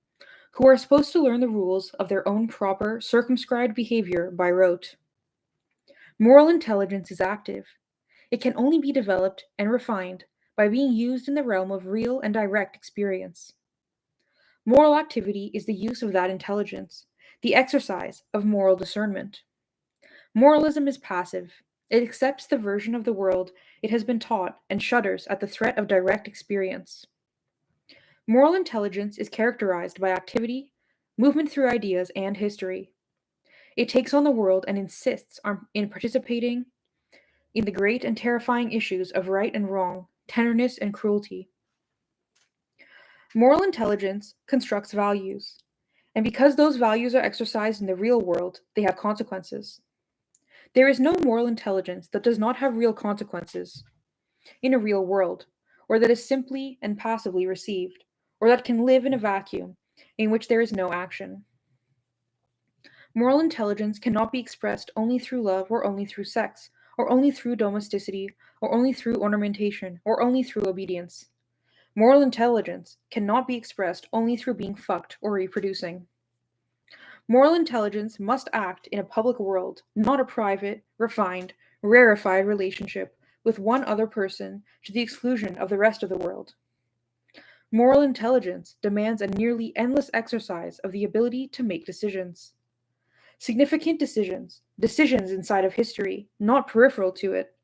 who are supposed to learn the rules of their own proper, circumscribed behavior by rote. Moral intelligence is active. It can only be developed and refined by being used in the realm of real and direct experience. Moral activity is the use of that intelligence, the exercise of moral discernment. Moralism is passive. It accepts the version of the world it has been taught and shudders at the threat of direct experience. Moral intelligence is characterized by activity, movement through ideas, and history. It takes on the world and insists in participating in the great and terrifying issues of right and wrong, tenderness and cruelty. Moral intelligence constructs values, and because those values are exercised in the real world, they have consequences. There is no moral intelligence that does not have real consequences in a real world, or that is simply and passively received, or that can live in a vacuum in which there is no action. Moral intelligence cannot be expressed only through love, or only through sex, or only through domesticity, or only through ornamentation, or only through obedience. Moral intelligence cannot be expressed only through being fucked or reproducing. Moral intelligence must act in a public world, not a private, refined, rarefied relationship with one other person to the exclusion of the rest of the world. Moral intelligence demands a nearly endless exercise of the ability to make decisions. Significant decisions, decisions inside of history, not peripheral to it,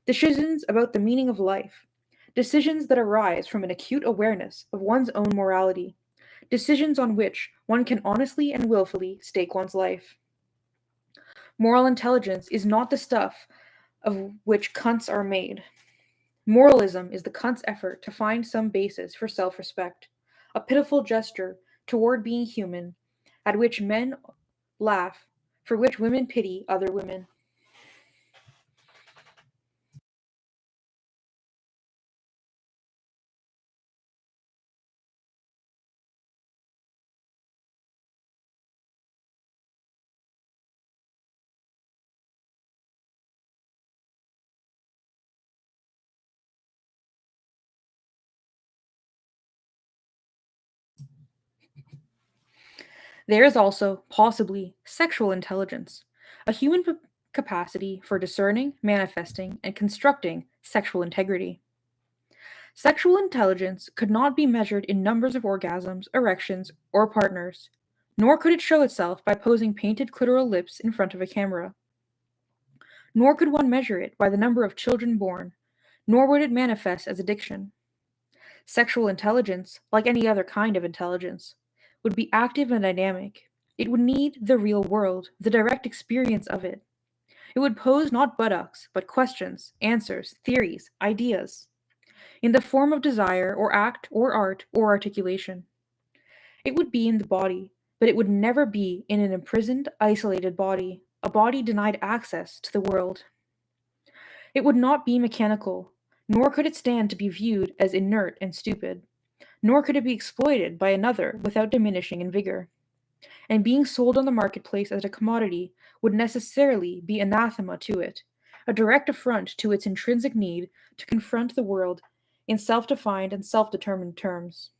decisions about the meaning of life, decisions that arise from an acute awareness of one's own morality, decisions on which one can honestly and willfully stake one's life. Moral intelligence is not the stuff of which cunts are made. Moralism is the cunt's effort to find some basis for self respect, a pitiful gesture toward being human, at which men laugh, for which women pity other women. There is also, possibly, sexual intelligence, a human capacity for discerning, manifesting, and constructing sexual integrity. Sexual intelligence could not be measured in numbers of orgasms, erections, or partners, nor could it show itself by posing painted clitoral lips in front of a camera. Nor could one measure it by the number of children born, nor would it manifest as addiction. Sexual intelligence, like any other kind of intelligence, would be active and dynamic. It would need the real world, the direct experience of it. It would pose not buttocks, but questions, answers, theories, ideas, in the form of desire or act or art or articulation. It would be in the body, but it would never be in an imprisoned, isolated body, a body denied access to the world. It would not be mechanical, nor could it stand to be viewed as inert and stupid, nor could it be exploited by another without diminishing in vigor. And being sold on the marketplace as a commodity would necessarily be anathema to it, a direct affront to its intrinsic need to confront the world in self defined and self determined terms.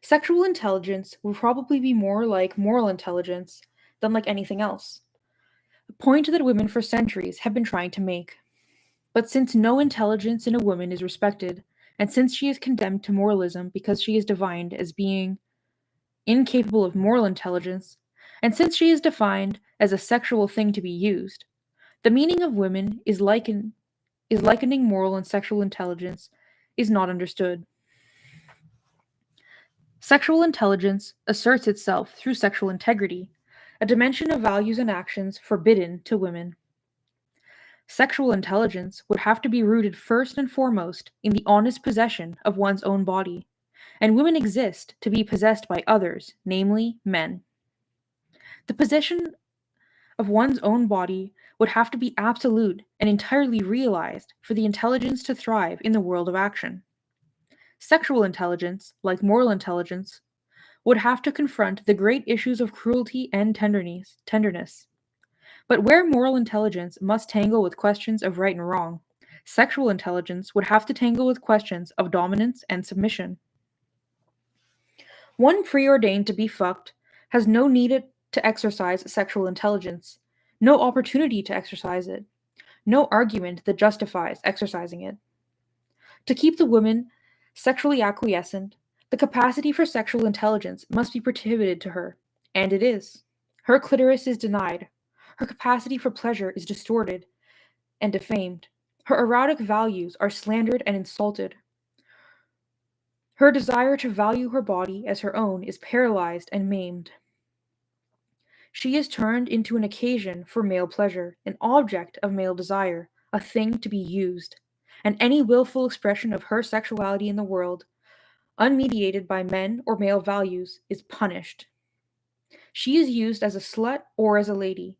Sexual intelligence will probably be more like moral intelligence than like anything else, a point that women for centuries have been trying to make. But since no intelligence in a woman is respected, and since she is condemned to moralism because she is divined as being incapable of moral intelligence, and since she is defined as a sexual thing to be used, the meaning of women is likening moral and sexual intelligence is not understood. Sexual intelligence asserts itself through sexual integrity, a dimension of values and actions forbidden to women. Sexual intelligence would have to be rooted first and foremost in the honest possession of one's own body, and women exist to be possessed by others, namely men. The possession of one's own body would have to be absolute and entirely realized for the intelligence to thrive in the world of action. Sexual intelligence, like moral intelligence, would have to confront the great issues of cruelty and tenderness. But where moral intelligence must tangle with questions of right and wrong, sexual intelligence would have to tangle with questions of dominance and submission. One preordained to be fucked has no need to exercise sexual intelligence, no opportunity to exercise it, no argument that justifies exercising it. To keep the woman sexually acquiescent, the capacity for sexual intelligence must be prohibited to her, and it is. Her clitoris is denied. Her capacity for pleasure is distorted and defamed. Her erotic values are slandered and insulted. Her desire to value her body as her own is paralyzed and maimed. She is turned into an occasion for male pleasure, an object of male desire, a thing to be used. And any willful expression of her sexuality in the world, unmediated by men or male values, is punished. She is used as a slut or as a lady,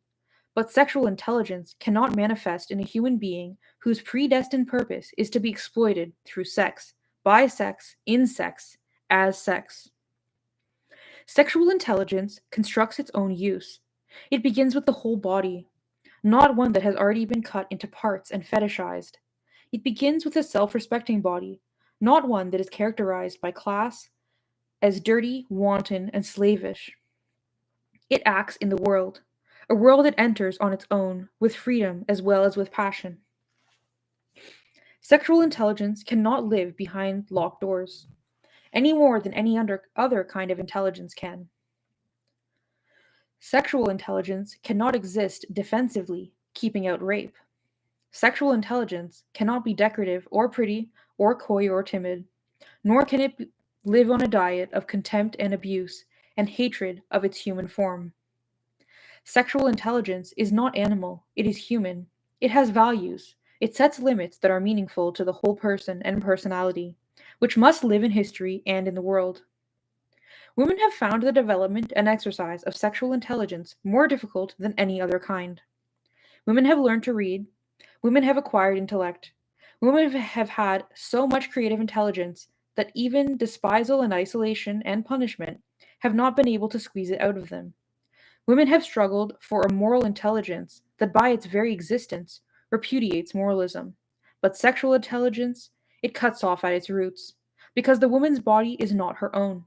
but sexual intelligence cannot manifest in a human being whose predestined purpose is to be exploited through sex, by sex, in sex, as sex. Sexual intelligence constructs its own use. It begins with the whole body, not one that has already been cut into parts and fetishized. It begins with a self respecting body, not one that is characterized by class as dirty, wanton, and slavish. It acts in the world, a world it enters on its own, with freedom as well as with passion. Sexual intelligence cannot live behind locked doors, any more than any other kind of intelligence can. Sexual intelligence cannot exist defensively, keeping out rape. Sexual intelligence cannot be decorative or pretty or coy or timid, nor can it live on a diet of contempt and abuse and hatred of its human form. Sexual intelligence is not animal, it is human. It has values. It sets limits that are meaningful to the whole person and personality, which must live in history and in the world. Women have found the development and exercise of sexual intelligence more difficult than any other kind. Women have learned to read. Women have acquired intellect. Women have had so much creative intelligence that even despisal and isolation and punishment have not been able to squeeze it out of them. Women have struggled for a moral intelligence that by its very existence repudiates moralism. But sexual intelligence, it cuts off at its roots, because the woman's body is not her own.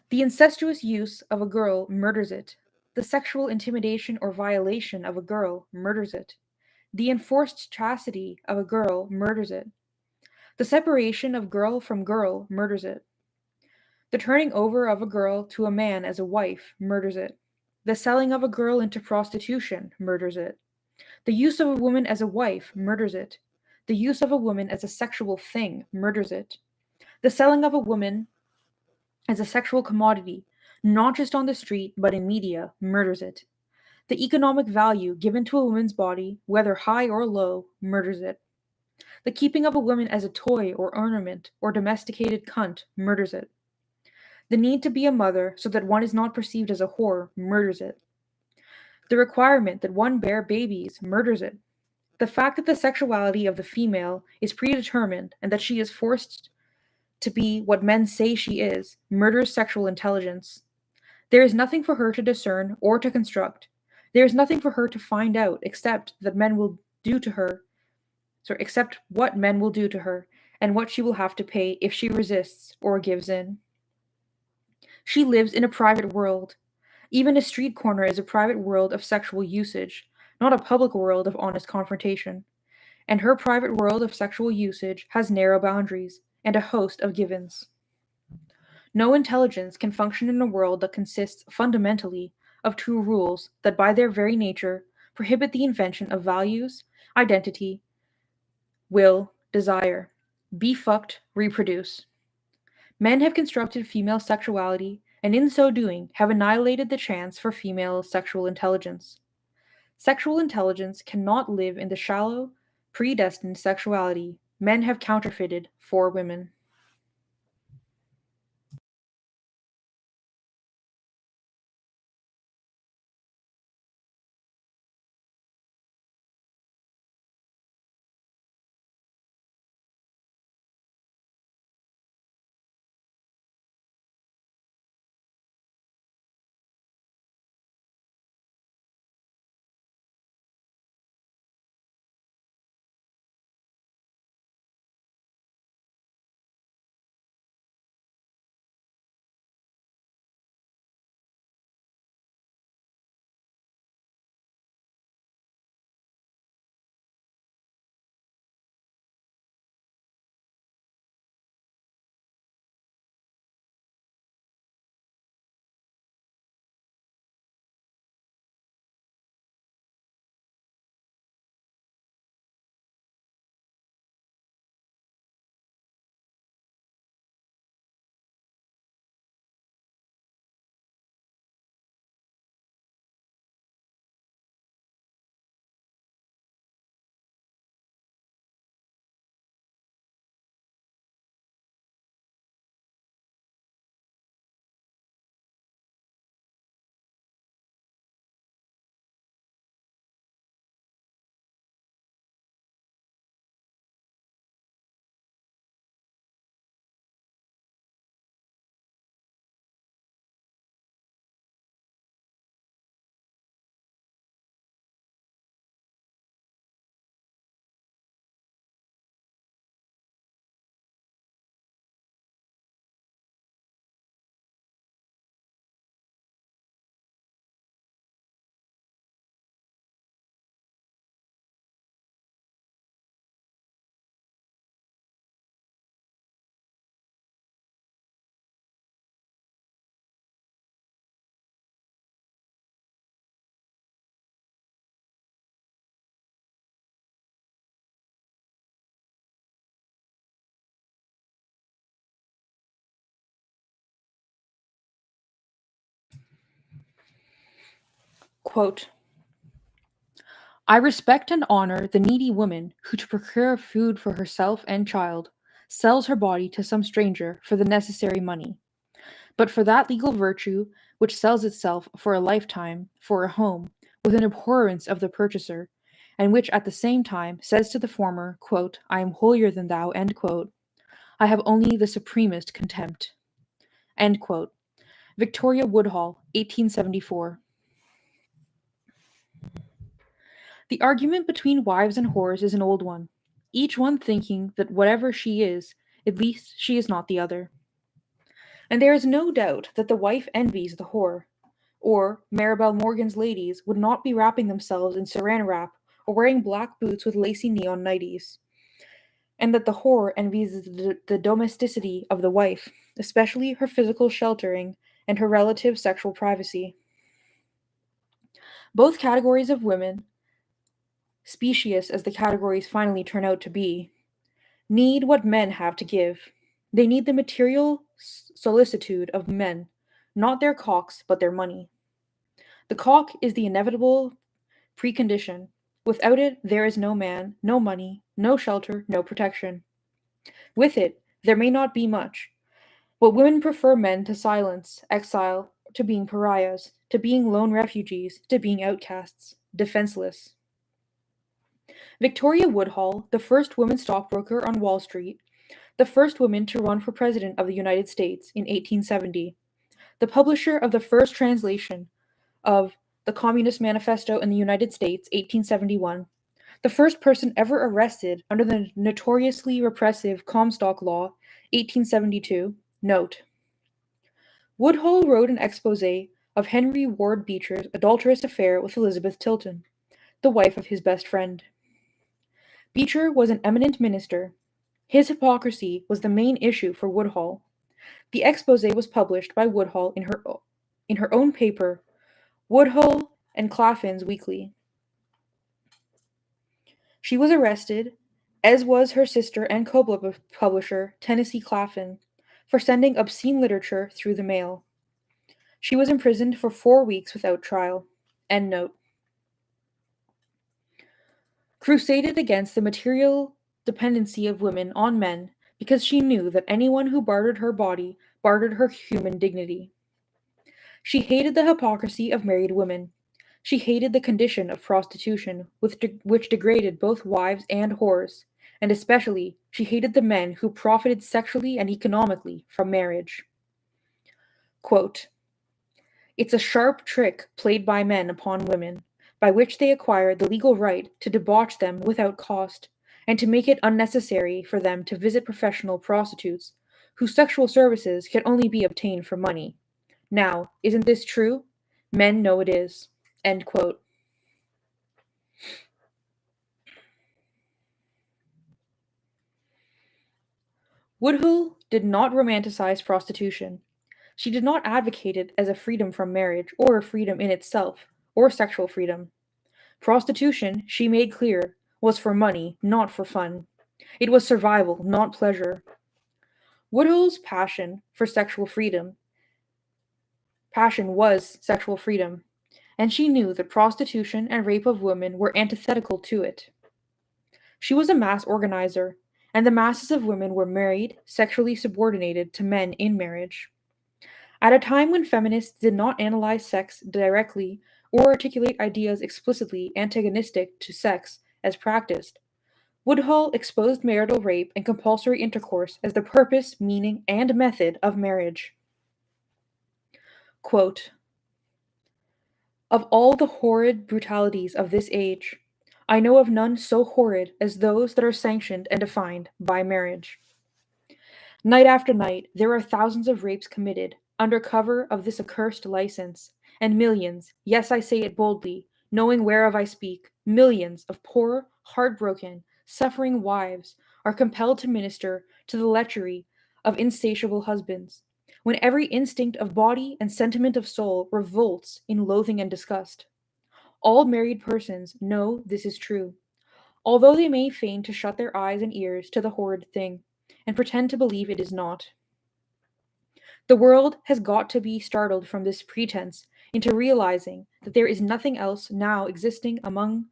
The incestuous use of a girl murders it. The sexual intimidation or violation of a girl murders it. The enforced chastity of a girl murders it. The separation of girl from girl murders it. The turning over of a girl to a man as a wife murders it. The selling of a girl into prostitution murders it. The use of a woman as a wife murders it. The use of a woman as a sexual thing murders it. The selling of a woman as a sexual commodity, not just on the street but in media, murders it. The economic value given to a woman's body, whether high or low, murders it. The keeping of a woman as a toy or ornament or domesticated cunt murders it. The need to be a mother so that one is not perceived as a whore murders it. The requirement that one bear babies murders it. The fact that the sexuality of the female is predetermined and that she is forced to be what men say she is murders sexual intelligence. There is nothing for her to discern or to construct. There is nothing for her to find out except what men will do to her and what she will have to pay if she resists or gives in. She lives in a private world. Even a street corner is a private world of sexual usage, not a public world of honest confrontation. And her private world of sexual usage has narrow boundaries and a host of givens. No intelligence can function in a world that consists fundamentally of two rules that, by their very nature, prohibit the invention of values, identity, will, desire. Be fucked, reproduce. Men have constructed female sexuality, and in so doing, have annihilated the chance for female sexual intelligence. Sexual intelligence cannot live in the shallow, predestined sexuality men have counterfeited for women. Quote, I respect and honor the needy woman who, to procure food for herself and child, sells her body to some stranger for the necessary money. But for that legal virtue which sells itself for a lifetime, for a home, with an abhorrence of the purchaser, and which at the same time says to the former, quote, I am holier than thou, end quote, I have only the supremest contempt. End quote. Victoria Woodhull, 1874. The argument between wives and whores is an old one, each one thinking that whatever she is, at least she is not the other. And there is no doubt that the wife envies the whore, or Maribel Morgan's ladies would not be wrapping themselves in saran wrap or wearing black boots with lacy neon nighties, and that the whore envies the domesticity of the wife, especially her physical sheltering and her relative sexual privacy. Both categories of women, specious as the categories finally turn out to be, need what men have to give. They need the material solicitude of men, not their cocks, but their money. The cock is the inevitable precondition. Without it, there is no man, no money, no shelter, no protection. With it, there may not be much. But women prefer men to silence, exile, to being pariahs, to being lone refugees, to being outcasts, defenseless. Victoria Woodhull, the first woman stockbroker on Wall Street, the first woman to run for President of the United States in 1870, the publisher of the first translation of the Communist Manifesto in the United States, 1871, the first person ever arrested under the notoriously repressive Comstock Law, 1872, note. Woodhull wrote an expose of Henry Ward Beecher's adulterous affair with Elizabeth Tilton, the wife of his best friend. Beecher was an eminent minister. His hypocrisy was the main issue for Woodhull. The expose was published by Woodhull in her own paper, Woodhull and Claflin's Weekly. She was arrested, as was her sister and co-publisher, Tennessee Claflin, for sending obscene literature through the mail. She was imprisoned for 4 weeks without trial. End note. Crusaded against the material dependency of women on men because she knew that anyone who bartered her body bartered her human dignity. She hated the hypocrisy of married women. She hated the condition of prostitution, which degraded both wives and whores, and especially she hated the men who profited sexually and economically from marriage. Quote, "It's a sharp trick played by men upon women, by which they acquire the legal right to debauch them without cost, and to make it unnecessary for them to visit professional prostitutes, whose sexual services can only be obtained for money. Now, isn't this true? Men know it is." End quote. Woodhull did not romanticize prostitution. She did not advocate it as a freedom from marriage, or a freedom in itself, or sexual freedom. Prostitution, she made clear, was for money, not for fun. It was survival, not pleasure. Woodhull's passion was sexual freedom, and she knew that prostitution and rape of women were antithetical to it. She was a mass organizer, and the masses of women were married, sexually subordinated to men in marriage. At a time when feminists did not analyze sex directly or articulate ideas explicitly antagonistic to sex as practiced, Woodhull exposed marital rape and compulsory intercourse as the purpose, meaning, and method of marriage. Quote, "Of all the horrid brutalities of this age, I know of none so horrid as those that are sanctioned and defined by marriage. Night after night, there are thousands of rapes committed under cover of this accursed license, and millions, yes, I say it boldly, knowing whereof I speak, millions of poor, heartbroken, suffering wives are compelled to minister to the lechery of insatiable husbands, when every instinct of body and sentiment of soul revolts in loathing and disgust. All married persons know this is true, although they may feign to shut their eyes and ears to the horrid thing, and pretend to believe it is not. The world has got to be startled from this pretense into realizing that there is nothing else now existing among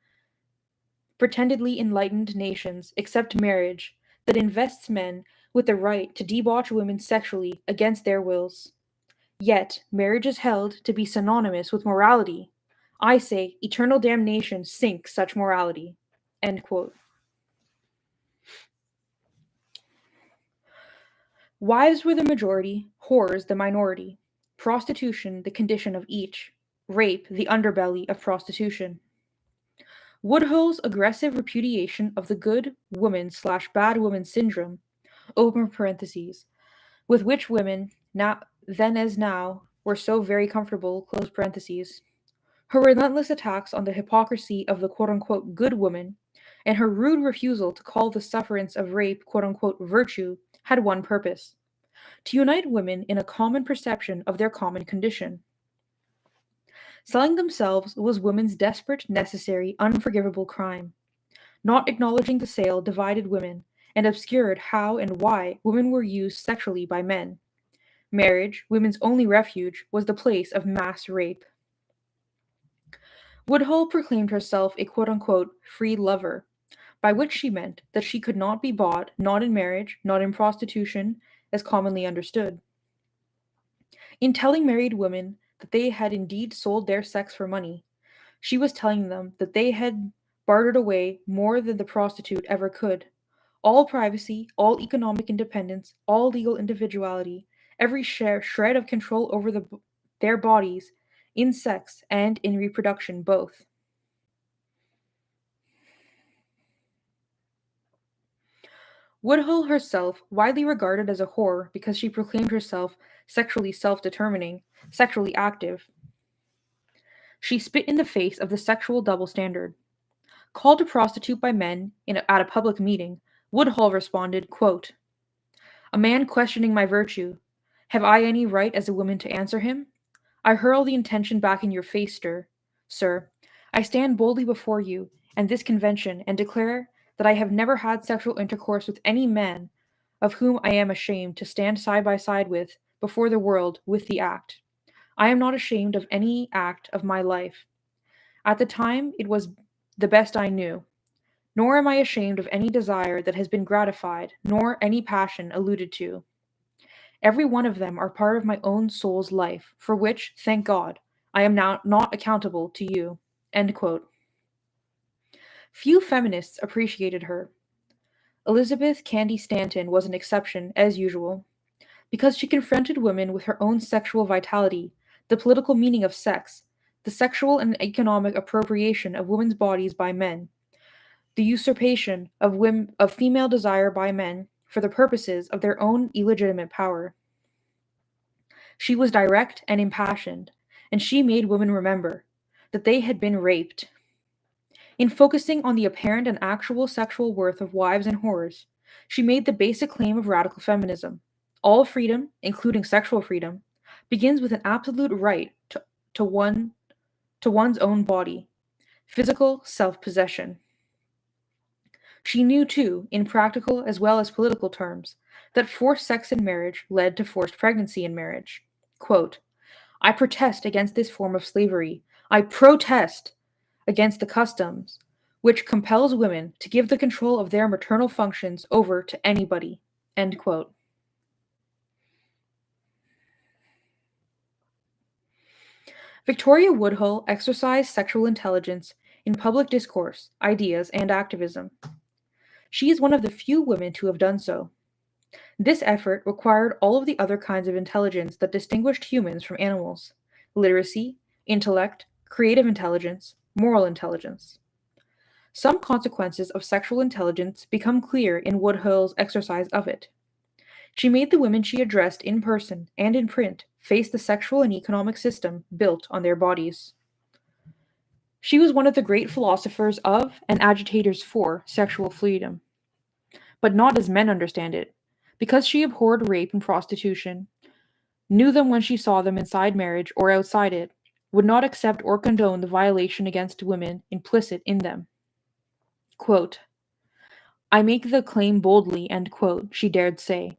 pretendedly enlightened nations except marriage that invests men with the right to debauch women sexually against their wills. Yet marriage is held to be synonymous with morality. I say eternal damnation sink such morality." End quote. Wives were the majority, whores the minority, prostitution the condition of each, rape the underbelly of prostitution. Woodhull's aggressive repudiation of the good woman/bad woman syndrome, open parentheses, with which women, now then as now, were so very comfortable, close parentheses, her relentless attacks on the hypocrisy of the quote-unquote good woman, and her rude refusal to call the sufferance of rape quote-unquote virtue, had one purpose: to unite women in a common perception of their common condition. Selling themselves was women's desperate, necessary, unforgivable crime. Not acknowledging the sale divided women, and obscured how and why women were used sexually by men. Marriage, women's only refuge, was the place of mass rape. Woodhull proclaimed herself a quote unquote free lover, by which she meant that she could not be bought, not in marriage, not in prostitution, as commonly understood. In telling married women that they had indeed sold their sex for money, she was telling them that they had bartered away more than the prostitute ever could. All privacy, all economic independence, all legal individuality, every shred of control over their bodies, in sex and in reproduction both. Woodhull herself, widely regarded as a whore because she proclaimed herself sexually self determining, sexually active, she spit in the face of the sexual double standard. Called a prostitute by men at a public meeting, Woodhull responded, quote, "A man questioning my virtue. Have I any right as a woman to answer him? I hurl the intention back in your face, sir. I stand boldly before you and this convention and declare that I have never had sexual intercourse with any man of whom I am ashamed to stand side by side with, before the world, with the act. I am not ashamed of any act of my life. At the time, it was the best I knew. Nor am I ashamed of any desire that has been gratified, nor any passion alluded to. Every one of them are part of my own soul's life, for which, thank God, I am now not accountable to you." End quote. Few feminists appreciated her. Elizabeth Cady Stanton was an exception, as usual, because she confronted women with her own sexual vitality, the political meaning of sex, the sexual and economic appropriation of women's bodies by men, the usurpation of female desire by men for the purposes of their own illegitimate power. She was direct and impassioned, and she made women remember that they had been raped. In focusing on the apparent and actual sexual worth of wives and whores, she made the basic claim of radical feminism. All freedom, including sexual freedom, begins with an absolute right to, one, to one's own body, physical self-possession. She knew, too, in practical as well as political terms, that forced sex in marriage led to forced pregnancy in marriage. Quote, "I protest against this form of slavery. I protest against the customs which compels women to give the control of their maternal functions over to anybody." End quote. Victoria Woodhull exercised sexual intelligence in public discourse, ideas, and activism. She is one of the few women to have done so. This effort required all of the other kinds of intelligence that distinguished humans from animals: literacy, intellect, creative intelligence, moral intelligence. Some consequences of sexual intelligence become clear in Woodhull's exercise of it. She made the women she addressed in person and in print face the sexual and economic system built on their bodies. She was one of the great philosophers of and agitators for sexual freedom, but not as men understand it, because she abhorred rape and prostitution, knew them when she saw them inside marriage or outside it, would not accept or condone the violation against women implicit in them. Quote, "I make the claim boldly," end quote, she dared say,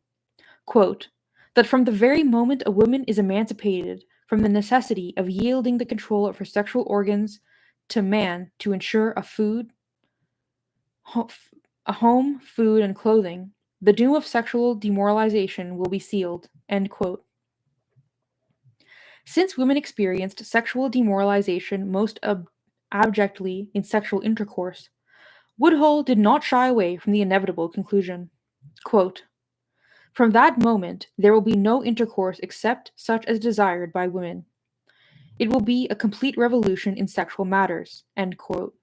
quote, "that from the very moment a woman is emancipated from the necessity of yielding the control of her sexual organs to man to ensure a home, food, and clothing, the doom of sexual demoralization will be sealed." End quote. Since women experienced sexual demoralization most abjectly in sexual intercourse, Woodhull did not shy away from the inevitable conclusion. Quote, "From that moment, there will be no intercourse except such as desired by women. It will be a complete revolution in sexual matters." End quote.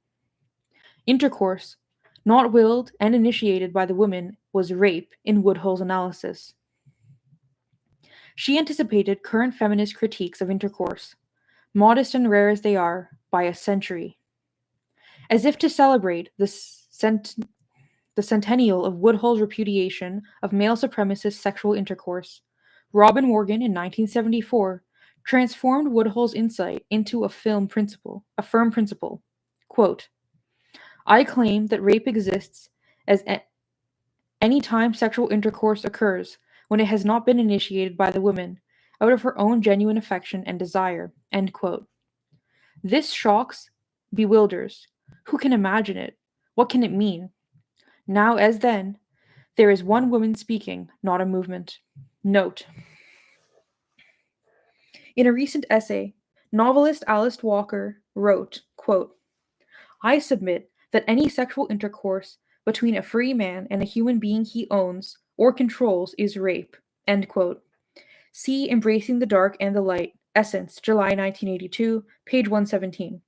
Intercourse, not willed and initiated by the woman, was rape in Woodhull's analysis. She anticipated current feminist critiques of intercourse, modest and rare as they are, by a century. As if to celebrate the centennial of Woodhull's repudiation of male supremacist sexual intercourse, Robin Morgan in 1974 transformed Woodhull's insight into a firm principle. Quote, "I claim that rape exists as any time sexual intercourse occurs when it has not been initiated by the woman, out of her own genuine affection and desire." End quote. This shocks bewilders. Who can imagine it? What can it mean? Now, as then, there is one woman speaking, not a movement. Note: in a recent essay, novelist Alice Walker wrote, quote, I submit that any sexual intercourse between a free man and a human being he owns or controls is rape. End quote. See Embracing the Dark and the Light, Essence, July 1982, page 117.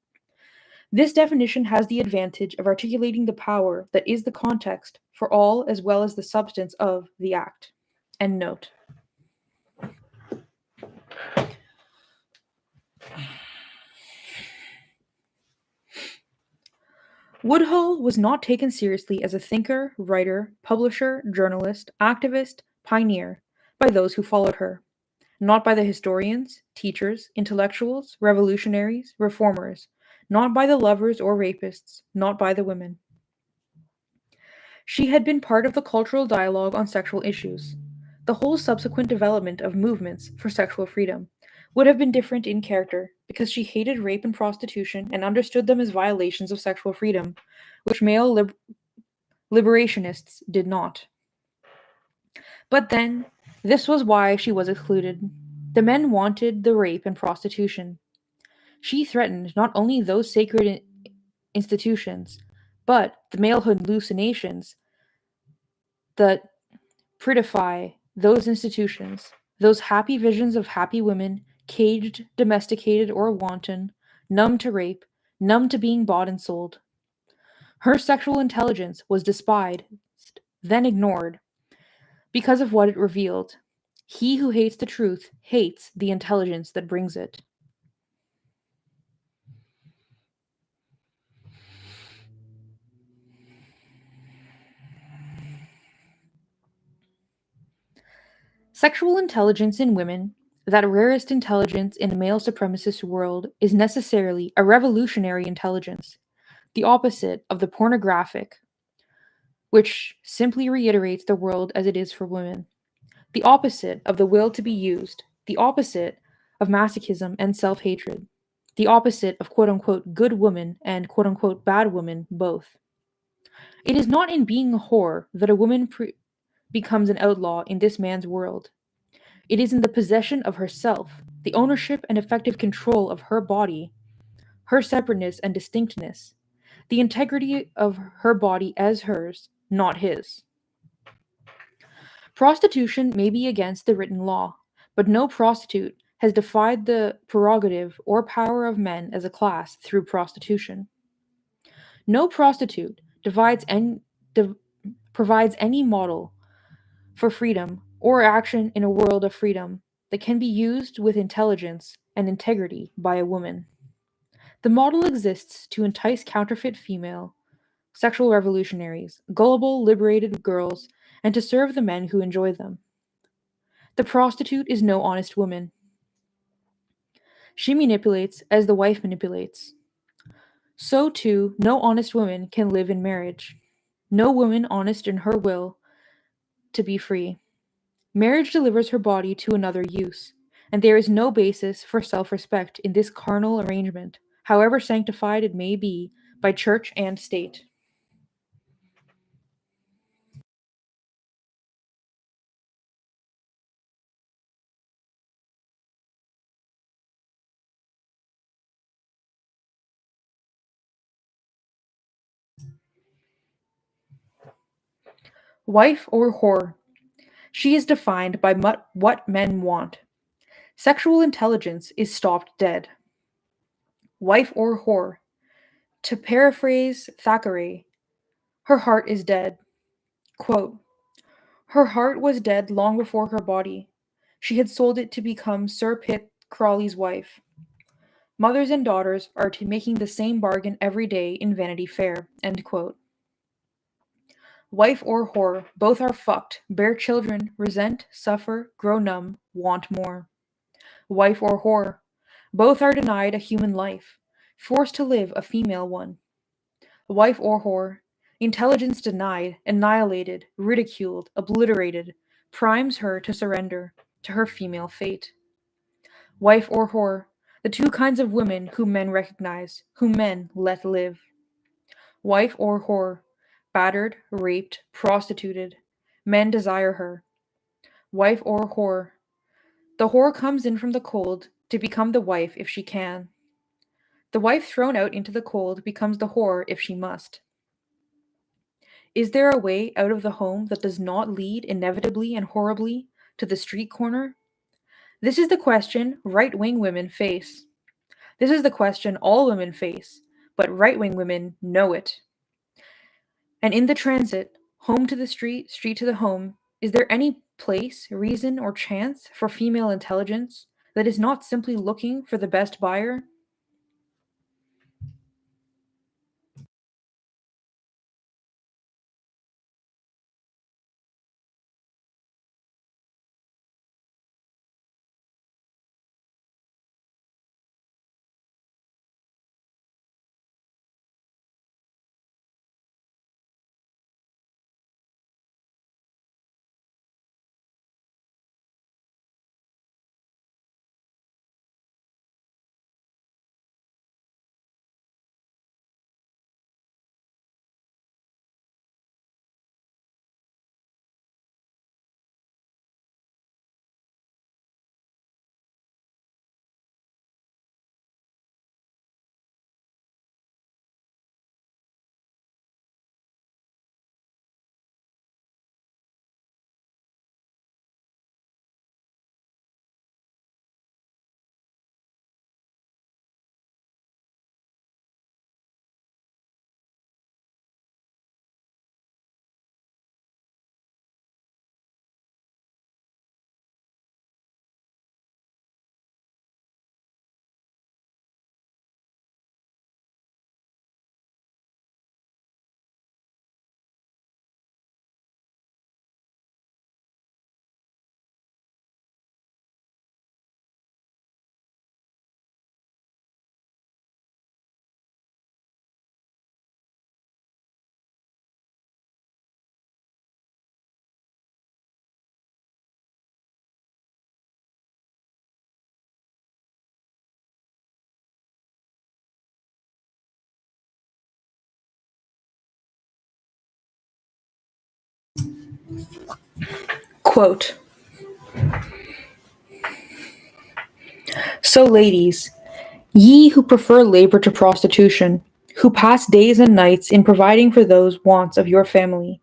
This definition has the advantage of articulating the power that is the context for all as well as the substance of the act. End note. Woodhull was not taken seriously as a thinker, writer, publisher, journalist, activist, pioneer by those who followed her, not by the historians, teachers, intellectuals, revolutionaries, reformers, not by the lovers or rapists, not by the women. She had been part of the cultural dialogue on sexual issues. The whole subsequent development of movements for sexual freedom would have been different in character because she hated rape and prostitution and understood them as violations of sexual freedom, which male liberationists did not. But then, this was why she was excluded. The men wanted the rape and prostitution. She threatened not only those sacred institutions, but the male hallucinations that prettify those institutions, those happy visions of happy women, caged, domesticated, or wanton, numb to rape, numb to being bought and sold. Her sexual intelligence was despised, then ignored, because of what it revealed. He who hates the truth hates the intelligence that brings it. Sexual intelligence in women, that rarest intelligence in a male supremacist world, is necessarily a revolutionary intelligence, the opposite of the pornographic, which simply reiterates the world as it is for women, the opposite of the will to be used, the opposite of masochism and self hatred, the opposite of quote unquote good woman and quote unquote bad woman both. It is not in being a whore that a woman becomes an outlaw in this man's world. It is in the possession of herself, the ownership and effective control of her body, her separateness and distinctness, the integrity of her body as hers, not his. Prostitution may be against the written law, but no prostitute has defied the prerogative or power of men as a class through prostitution. No prostitute provides any model for freedom or action in a world of freedom that can be used with intelligence and integrity by a woman. The model exists to entice counterfeit female sexual revolutionaries, gullible, liberated girls, and to serve the men who enjoy them. The prostitute is no honest woman. She manipulates as the wife manipulates. So, too, no honest woman can live in marriage. No woman honest in her will to be free. Marriage delivers her body to another use, and there is no basis for self respect in this carnal arrangement, however sanctified it may be by church and state. Wife or whore? She is defined by what men want. Sexual intelligence is stopped dead. Wife or whore? To paraphrase Thackeray, her heart is dead. Quote, her heart was dead long before her body. She had sold it to become Sir Pitt Crawley's wife. Mothers and daughters are to making the same bargain every day in Vanity Fair. End quote. Wife or whore, both are fucked, bear children, resent, suffer, grow numb, want more. Wife or whore, both are denied a human life, forced to live a female one. Wife or whore, intelligence denied, annihilated, ridiculed, obliterated, primes her to surrender to her female fate. Wife or whore, The two kinds of women whom men recognize, whom men let live. Wife or whore, battered, raped, prostituted. Men desire her. Wife or whore. The whore comes in from the cold to become the wife if she can. The wife thrown out into the cold becomes the whore if she must. Is there a way out of the home that does not lead inevitably and horribly to the street corner? This is the question right wing women face. This is the question all women face, but right wing women know it. And in the transit, home to the street, street to the home, is there any place, reason, or chance for female intelligence that is not simply looking for the best buyer? Quote, "So, ladies, ye who prefer labor to prostitution, who pass days and nights in providing for those wants of your family,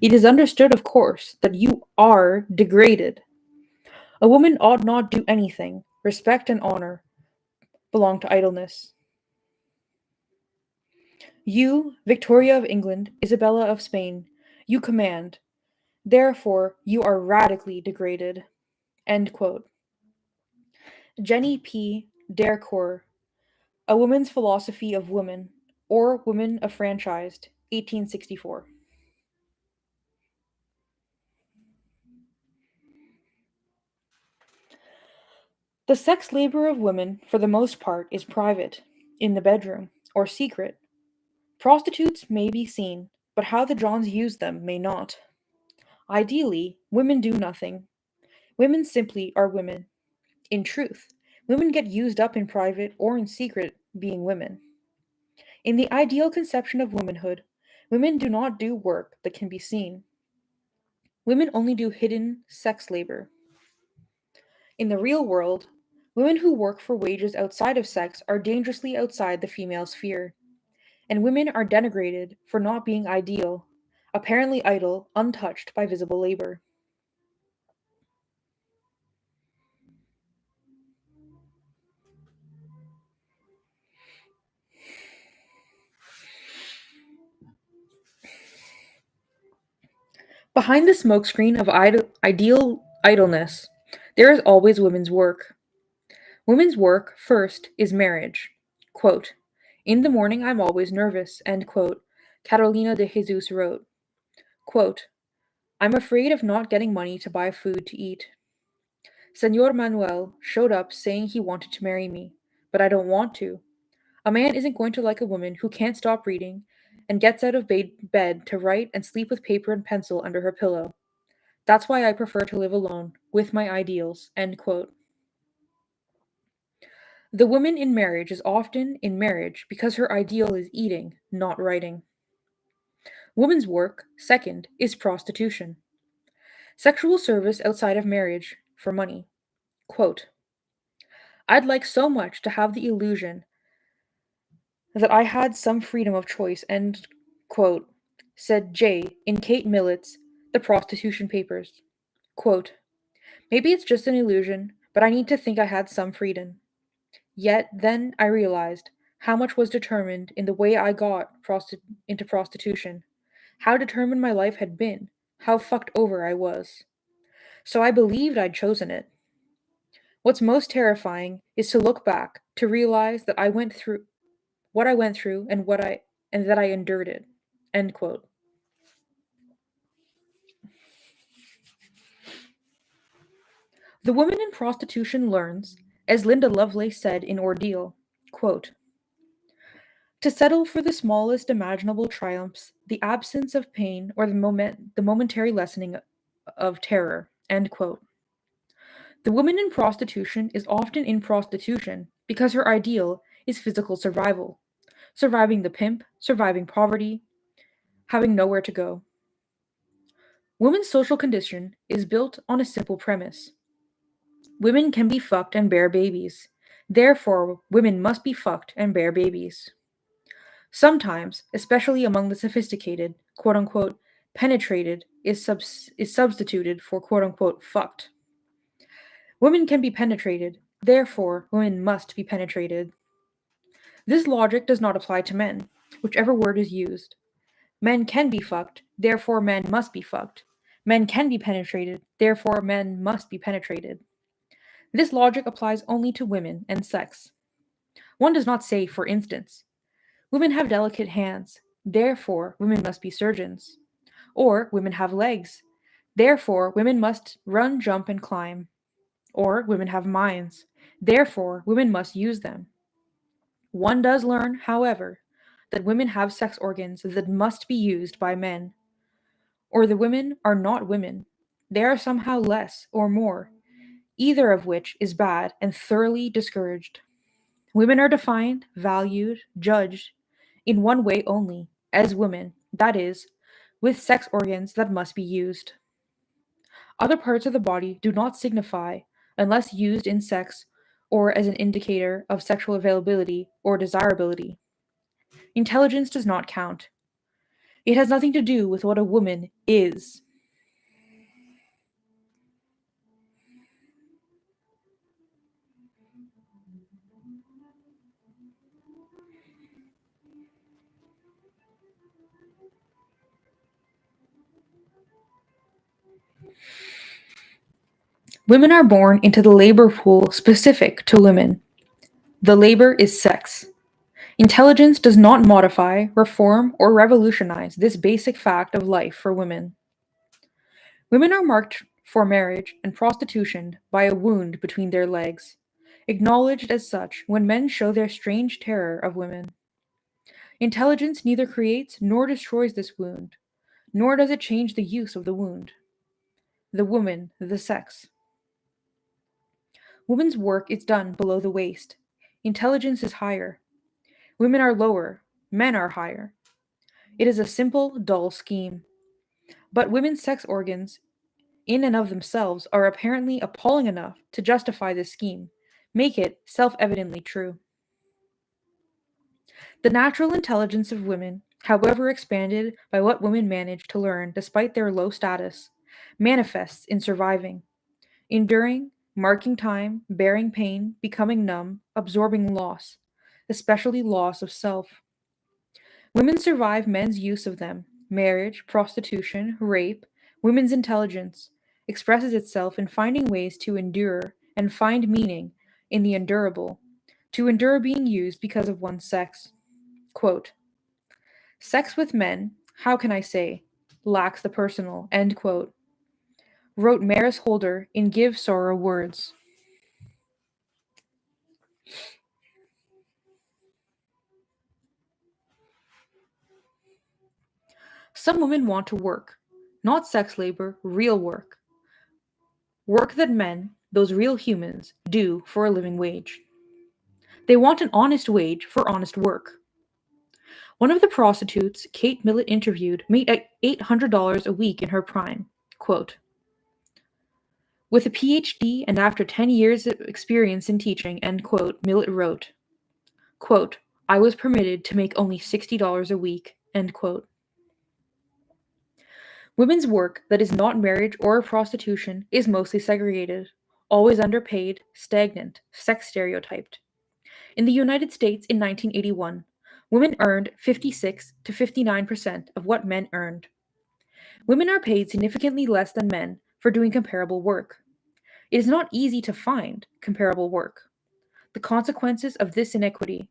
it is understood, of course, that you are degraded. A woman ought not do anything. Respect and honor belong to idleness. You, Victoria of England, Isabella of Spain, you command. Therefore, you are radically degraded." End quote. Jenny P. Dercourt, A Woman's Philosophy of Woman, or Women Affranchised, 1864. The sex labor of women, for the most part, is private, in the bedroom, or secret. Prostitutes may be seen, but how the Johns use them may not. Ideally, women do nothing. Women simply are women. In truth, women get used up in private or in secret being women. In the ideal conception of womanhood, women do not do work that can be seen. Women only do hidden sex labor. In the real world, women who work for wages outside of sex are dangerously outside the female sphere, and women are denigrated for not being ideal, apparently idle, untouched by visible labor. Behind the smokescreen of ideal idleness, there is always women's work. Women's work, first, is marriage. Quote, "In the morning I'm always nervous," end quote, Catalina de Jesus wrote. Quote, "I'm afraid of not getting money to buy food to eat. Senor Manuel showed up saying he wanted to marry me, but I don't want to. A man isn't going to like a woman who can't stop reading and gets out of bed to write and sleep with paper and pencil under her pillow. That's why I prefer to live alone, with my ideals." End quote. The woman in marriage is often in marriage because her ideal is eating, not writing. Woman's work, second, is prostitution. Sexual service outside of marriage for money. Quote, I'd like so much to have the illusion that I had some freedom of choice, end quote, said Jay in Kate Millett's The Prostitution Papers. Quote, maybe it's just an illusion, but I need to think I had some freedom. Yet then I realized how much was determined in the way I got into prostitution, how determined my life had been, how fucked over I was. So I believed I'd chosen it. What's most terrifying is to look back, to realize that I went through what I went through and that I endured it. End quote. The woman in prostitution learns, as Linda Lovelace said in Ordeal, quote, to settle for the smallest imaginable triumphs, the absence of pain, or the momentary lessening of terror. End quote. The woman in prostitution is often in prostitution because her ideal is physical survival, surviving the pimp, surviving poverty, having nowhere to go. Women's social condition is built on a simple premise. Women can be fucked and bear babies. Therefore, women must be fucked and bear babies. Sometimes, especially among the sophisticated, quote unquote, penetrated is substituted for quote unquote fucked. Women can be penetrated, therefore, women must be penetrated. This logic does not apply to men, whichever word is used. Men can be fucked, therefore, men must be fucked. Men can be penetrated, therefore, men must be penetrated. This logic applies only to women and sex. One does not say, for instance, women have delicate hands, therefore, women must be surgeons. Or, women have legs, therefore, women must run, jump, and climb. Or, women have minds, therefore, women must use them. One does learn, however, that women have sex organs that must be used by men. Or the women are not women. They are somehow less or more, either of which is bad and thoroughly discouraged. Women are defined, valued, judged in one way only, as women, that is, with sex organs that must be used. Other parts of the body do not signify unless used in sex or as an indicator of sexual availability or desirability. Intelligence does not count. It has nothing to do with what a woman is. Women are born into the labor pool specific to women. The labor is sex. Intelligence does not modify, reform, or revolutionize this basic fact of life for women. Women are marked for marriage and prostitution by a wound between their legs, acknowledged as such when men show their strange terror of women. Intelligence neither creates nor destroys this wound, nor does it change the use of the wound. The woman, the sex. Women's work is done below the waist. Intelligence is higher. Women are lower, men are higher. It is a simple, dull scheme. But women's sex organs, in and of themselves, are apparently appalling enough to justify this scheme, make it self evidently true. The natural intelligence of women, however expanded by what women manage to learn despite their low status, manifests in surviving, enduring, marking time, bearing pain, becoming numb, absorbing loss, especially loss of self. Women survive men's use of them. Marriage, prostitution, rape, women's intelligence expresses itself in finding ways to endure and find meaning in the endurable, to endure being used because of one's sex. Quote, sex with men, how can I say, lacks the personal, end quote, wrote Maris Holder in Give Sorrow Words. Some women want to work, not sex labor, real work. Work that men, those real humans, do for a living wage. They want an honest wage for honest work. One of the prostitutes Kate Millett interviewed made $800 a week in her prime. Quote, with a PhD and after 10 years of experience in teaching, end quote, Millett wrote, quote, I was permitted to make only $60 a week, end quote. Women's work that is not marriage or prostitution is mostly segregated, always underpaid, stagnant, sex stereotyped. In the United States in 1981, women earned 56 to 59% of what men earned. Women are paid significantly less than men for doing comparable work. It is not easy to find comparable work. The consequences of this inequity,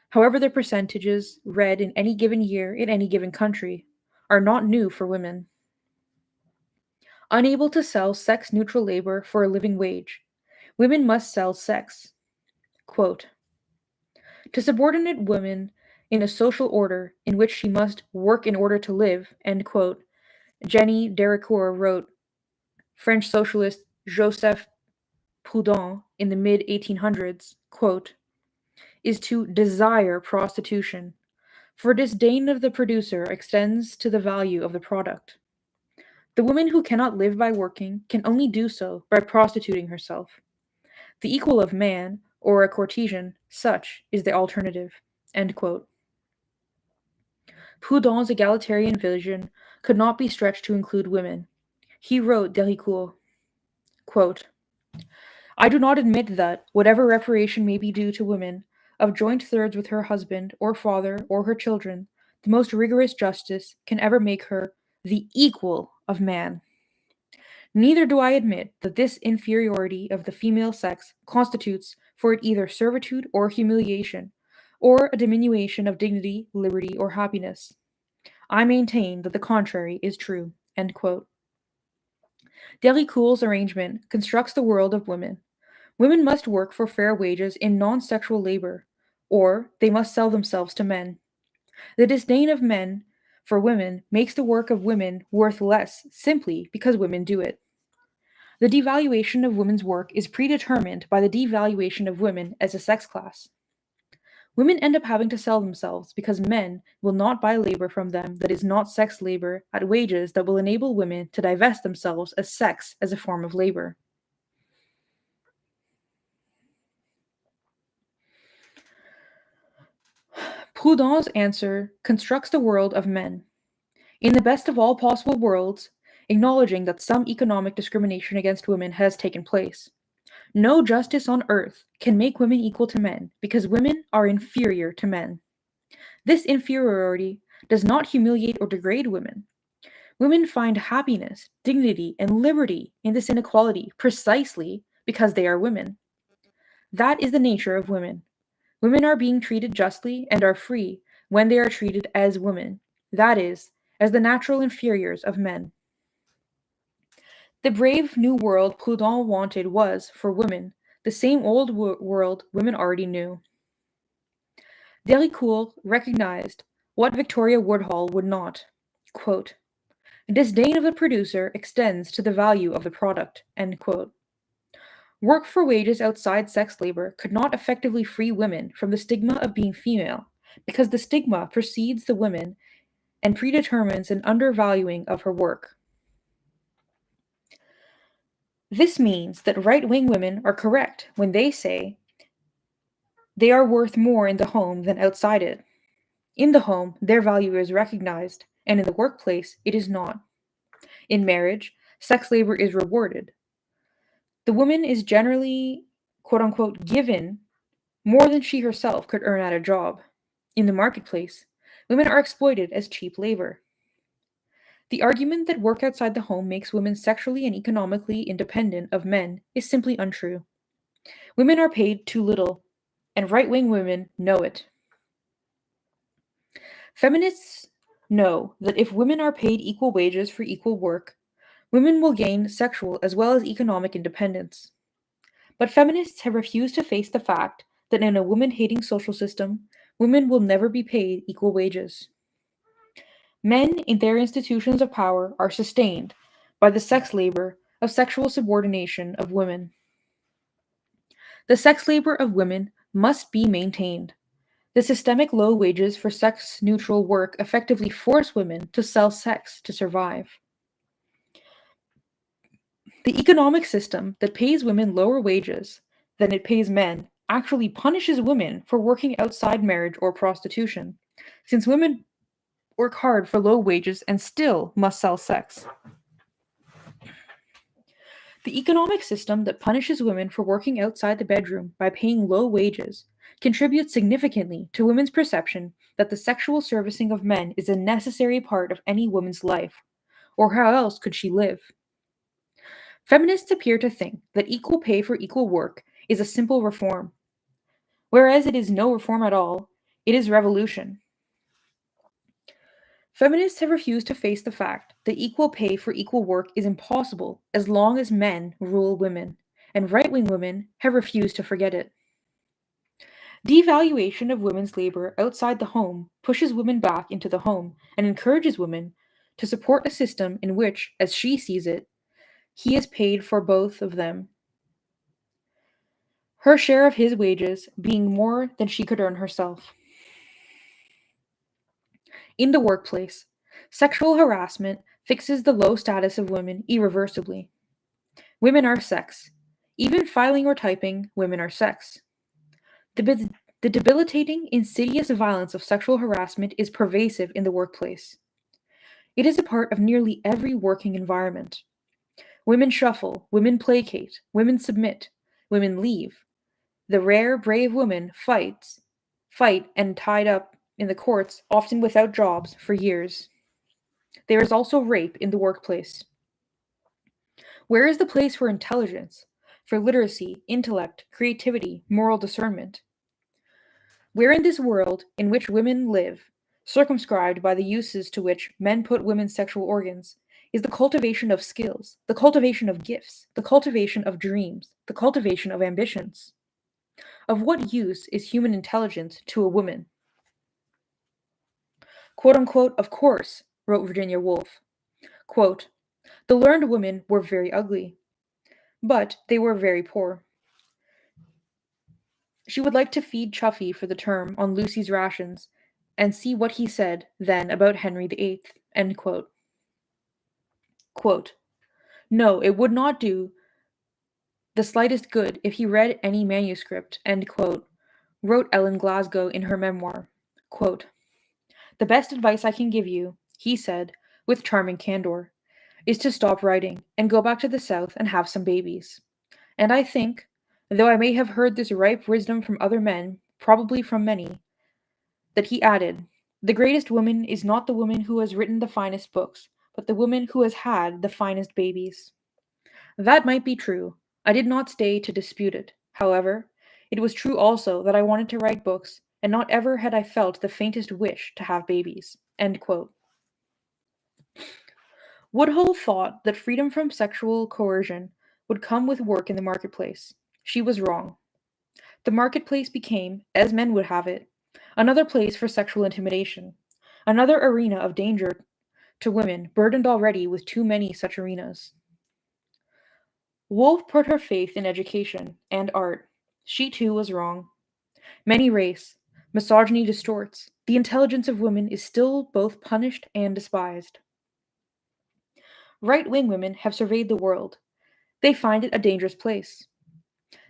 however the percentages read in any given year in any given country, are not new for women. Unable to sell sex-neutral labor for a living wage, women must sell sex. Quote, to subordinate women in a social order in which she must work in order to live, end quote, Jenny Dericourt wrote, French socialist Joseph Proudhon in the mid-1800s, quote, is to desire prostitution, for disdain of the producer extends to the value of the product. The woman who cannot live by working can only do so by prostituting herself. The equal of man, or a courtesan, such is the alternative. End quote. Proudhon's egalitarian vision could not be stretched to include women. He wrote Dericourt, quote, I do not admit that, whatever reparation may be due to women, of joint thirds with her husband, or father, or her children, the most rigorous justice can ever make her the equal of man. Neither do I admit that this inferiority of the female sex constitutes for it either servitude or humiliation, or a diminution of dignity, liberty, or happiness. I maintain that the contrary is true. End quote. Dericourt's arrangement constructs the world of women. Women must work for fair wages in non-sexual labor, or they must sell themselves to men. The disdain of men for women makes the work of women worth less simply because women do it. The devaluation of women's work is predetermined by the devaluation of women as a sex class. Women end up having to sell themselves because men will not buy labor from them that is not sex labor at wages that will enable women to divest themselves as sex as a form of labor. Proudhon's answer constructs the world of men. In the best of all possible worlds, acknowledging that some economic discrimination against women has taken place, no justice on earth can make women equal to men because women are inferior to men. This inferiority does not humiliate or degrade women. Women find happiness, dignity, and liberty in this inequality precisely because they are women. That is the nature of women. Women are being treated justly and are free when they are treated as women, that is, as the natural inferiors of men. The brave new world Proudhon wanted was, for women, the same old world women already knew. Dericourt recognized what Victoria Woodhull would not. Quote, disdain of the producer extends to the value of the product. End quote. Work for wages outside sex labor could not effectively free women from the stigma of being female, because the stigma precedes the woman and predetermines an undervaluing of her work. This means that right-wing women are correct when they say they are worth more in the home than outside it. In the home, their value is recognized, and in the workplace, it is not. In marriage, sex labor is rewarded. The woman is generally, quote unquote, given more than she herself could earn at a job. In the marketplace, women are exploited as cheap labor. The argument that work outside the home makes women sexually and economically independent of men is simply untrue. Women are paid too little, and right-wing women know it. Feminists know that if women are paid equal wages for equal work, women will gain sexual as well as economic independence. But feminists have refused to face the fact that in a woman-hating social system, women will never be paid equal wages. Men in their institutions of power are sustained by the sex labor of sexual subordination of women. The sex labor of women must be maintained. The systemic low wages for sex neutral work effectively force women to sell sex to survive. The economic system that pays women lower wages than it pays men actually punishes women for working outside marriage or prostitution, since women work hard for low wages and still must sell sex. The economic system that punishes women for working outside the bedroom by paying low wages contributes significantly to women's perception that the sexual servicing of men is a necessary part of any woman's life, or how else could she live? Feminists appear to think that equal pay for equal work is a simple reform, whereas it is no reform at all, it is revolution. Feminists have refused to face the fact that equal pay for equal work is impossible as long as men rule women, and right wing women have refused to forget it. Devaluation of women's labor outside the home pushes women back into the home and encourages women to support a system in which, as she sees it, he is paid for both of them, her share of his wages being more than she could earn herself. In the workplace, sexual harassment fixes the low status of women irreversibly. Women are sex. Even filing or typing, women are sex. The debilitating, insidious violence of sexual harassment is pervasive in the workplace. It is a part of nearly every working environment. Women shuffle, women placate, women submit, women leave. The rare, brave woman fight and tied up in the courts, often without jobs, for years. There is also rape in the workplace. Where is the place for intelligence, for literacy, intellect, creativity, moral discernment? Where in this world in which women live, circumscribed by the uses to which men put women's sexual organs, is the cultivation of skills, the cultivation of gifts, the cultivation of dreams, the cultivation of ambitions? Of what use is human intelligence to a woman? Quote unquote, of course, wrote Virginia Woolf. Quote, the learned women were very ugly, but they were very poor. She would like to feed Chuffy for the term on Lucy's rations and see what he said then about Henry VIII. End quote. Quote, no, it would not do the slightest good if he read any manuscript, end quote, wrote Ellen Glasgow in her memoir. Quote, the best advice I can give you, he said, with charming candor, is to stop writing and go back to the South and have some babies. And I think, though I may have heard this ripe wisdom from other men, probably from many, that he added, the greatest woman is not the woman who has written the finest books, but the woman who has had the finest babies. That might be true. I did not stay to dispute it. However, it was true also that I wanted to write books, and not ever had I felt the faintest wish to have babies. End quote. Woodhull thought that freedom from sexual coercion would come with work in the marketplace. She was wrong. The marketplace became, as men would have it, another place for sexual intimidation, another arena of danger to women burdened already with too many such arenas. Woolf put her faith in education and art. She too was wrong. Many race, misogyny distorts. The intelligence of women is still both punished and despised. Right-wing women have surveyed the world. They find it a dangerous place.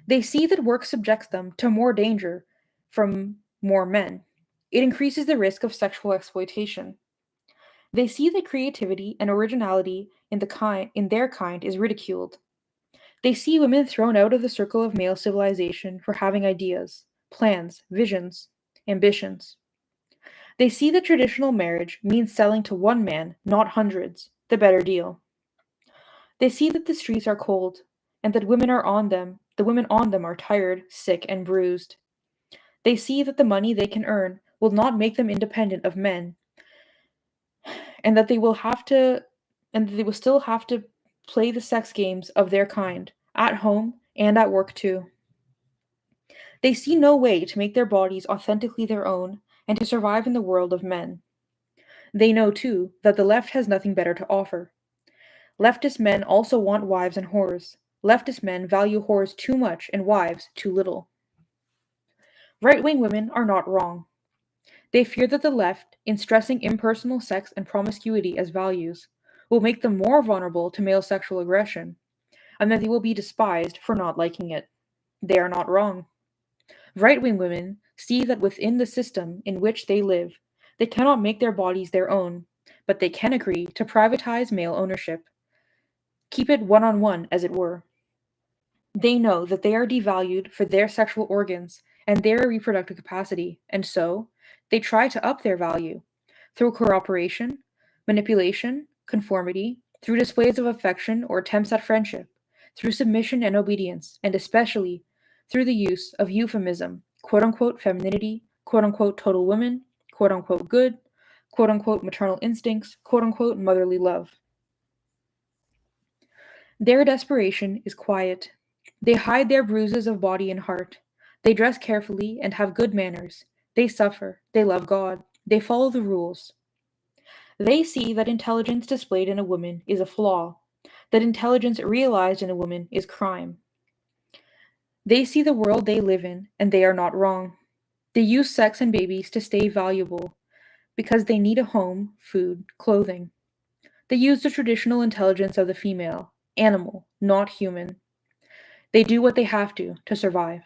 They see that work subjects them to more danger from more men. It increases the risk of sexual exploitation. They see that creativity and originality in their kind is ridiculed. They see women thrown out of the circle of male civilization for having ideas, plans, visions, ambitions. They see that traditional marriage means selling to one man, not hundreds, the better deal. They see that the streets are cold, and that the women on them are tired, sick, and bruised. They see that the money they can earn will not make them independent of men, and that they will still have to play the sex games of their kind, at home and at work too. They see no way to make their bodies authentically their own and to survive in the world of men. They know, too, that the left has nothing better to offer. Leftist men also want wives and whores. Leftist men value whores too much and wives too little. Right wing women are not wrong. They fear that the left, in stressing impersonal sex and promiscuity as values, will make them more vulnerable to male sexual aggression, and that they will be despised for not liking it. They are not wrong. Right wing women see that within the system in which they live, they cannot make their bodies their own, but they can agree to privatize male ownership, keep it one on one, as it were. They know that they are devalued for their sexual organs and their reproductive capacity, and so they try to up their value through cooperation, manipulation, conformity, through displays of affection or attempts at friendship, through submission and obedience, and especially through the use of euphemism, quote unquote femininity, quote unquote total women, quote unquote good, quote unquote maternal instincts, quote unquote motherly love. Their desperation is quiet. They hide their bruises of body and heart. They dress carefully and have good manners. They suffer. They love God. They follow the rules. They see that intelligence displayed in a woman is a flaw, that intelligence realized in a woman is crime. They see the world they live in, and they are not wrong. They use sex and babies to stay valuable because they need a home, food, clothing. They use the traditional intelligence of the female, animal, not human. They do what they have to survive.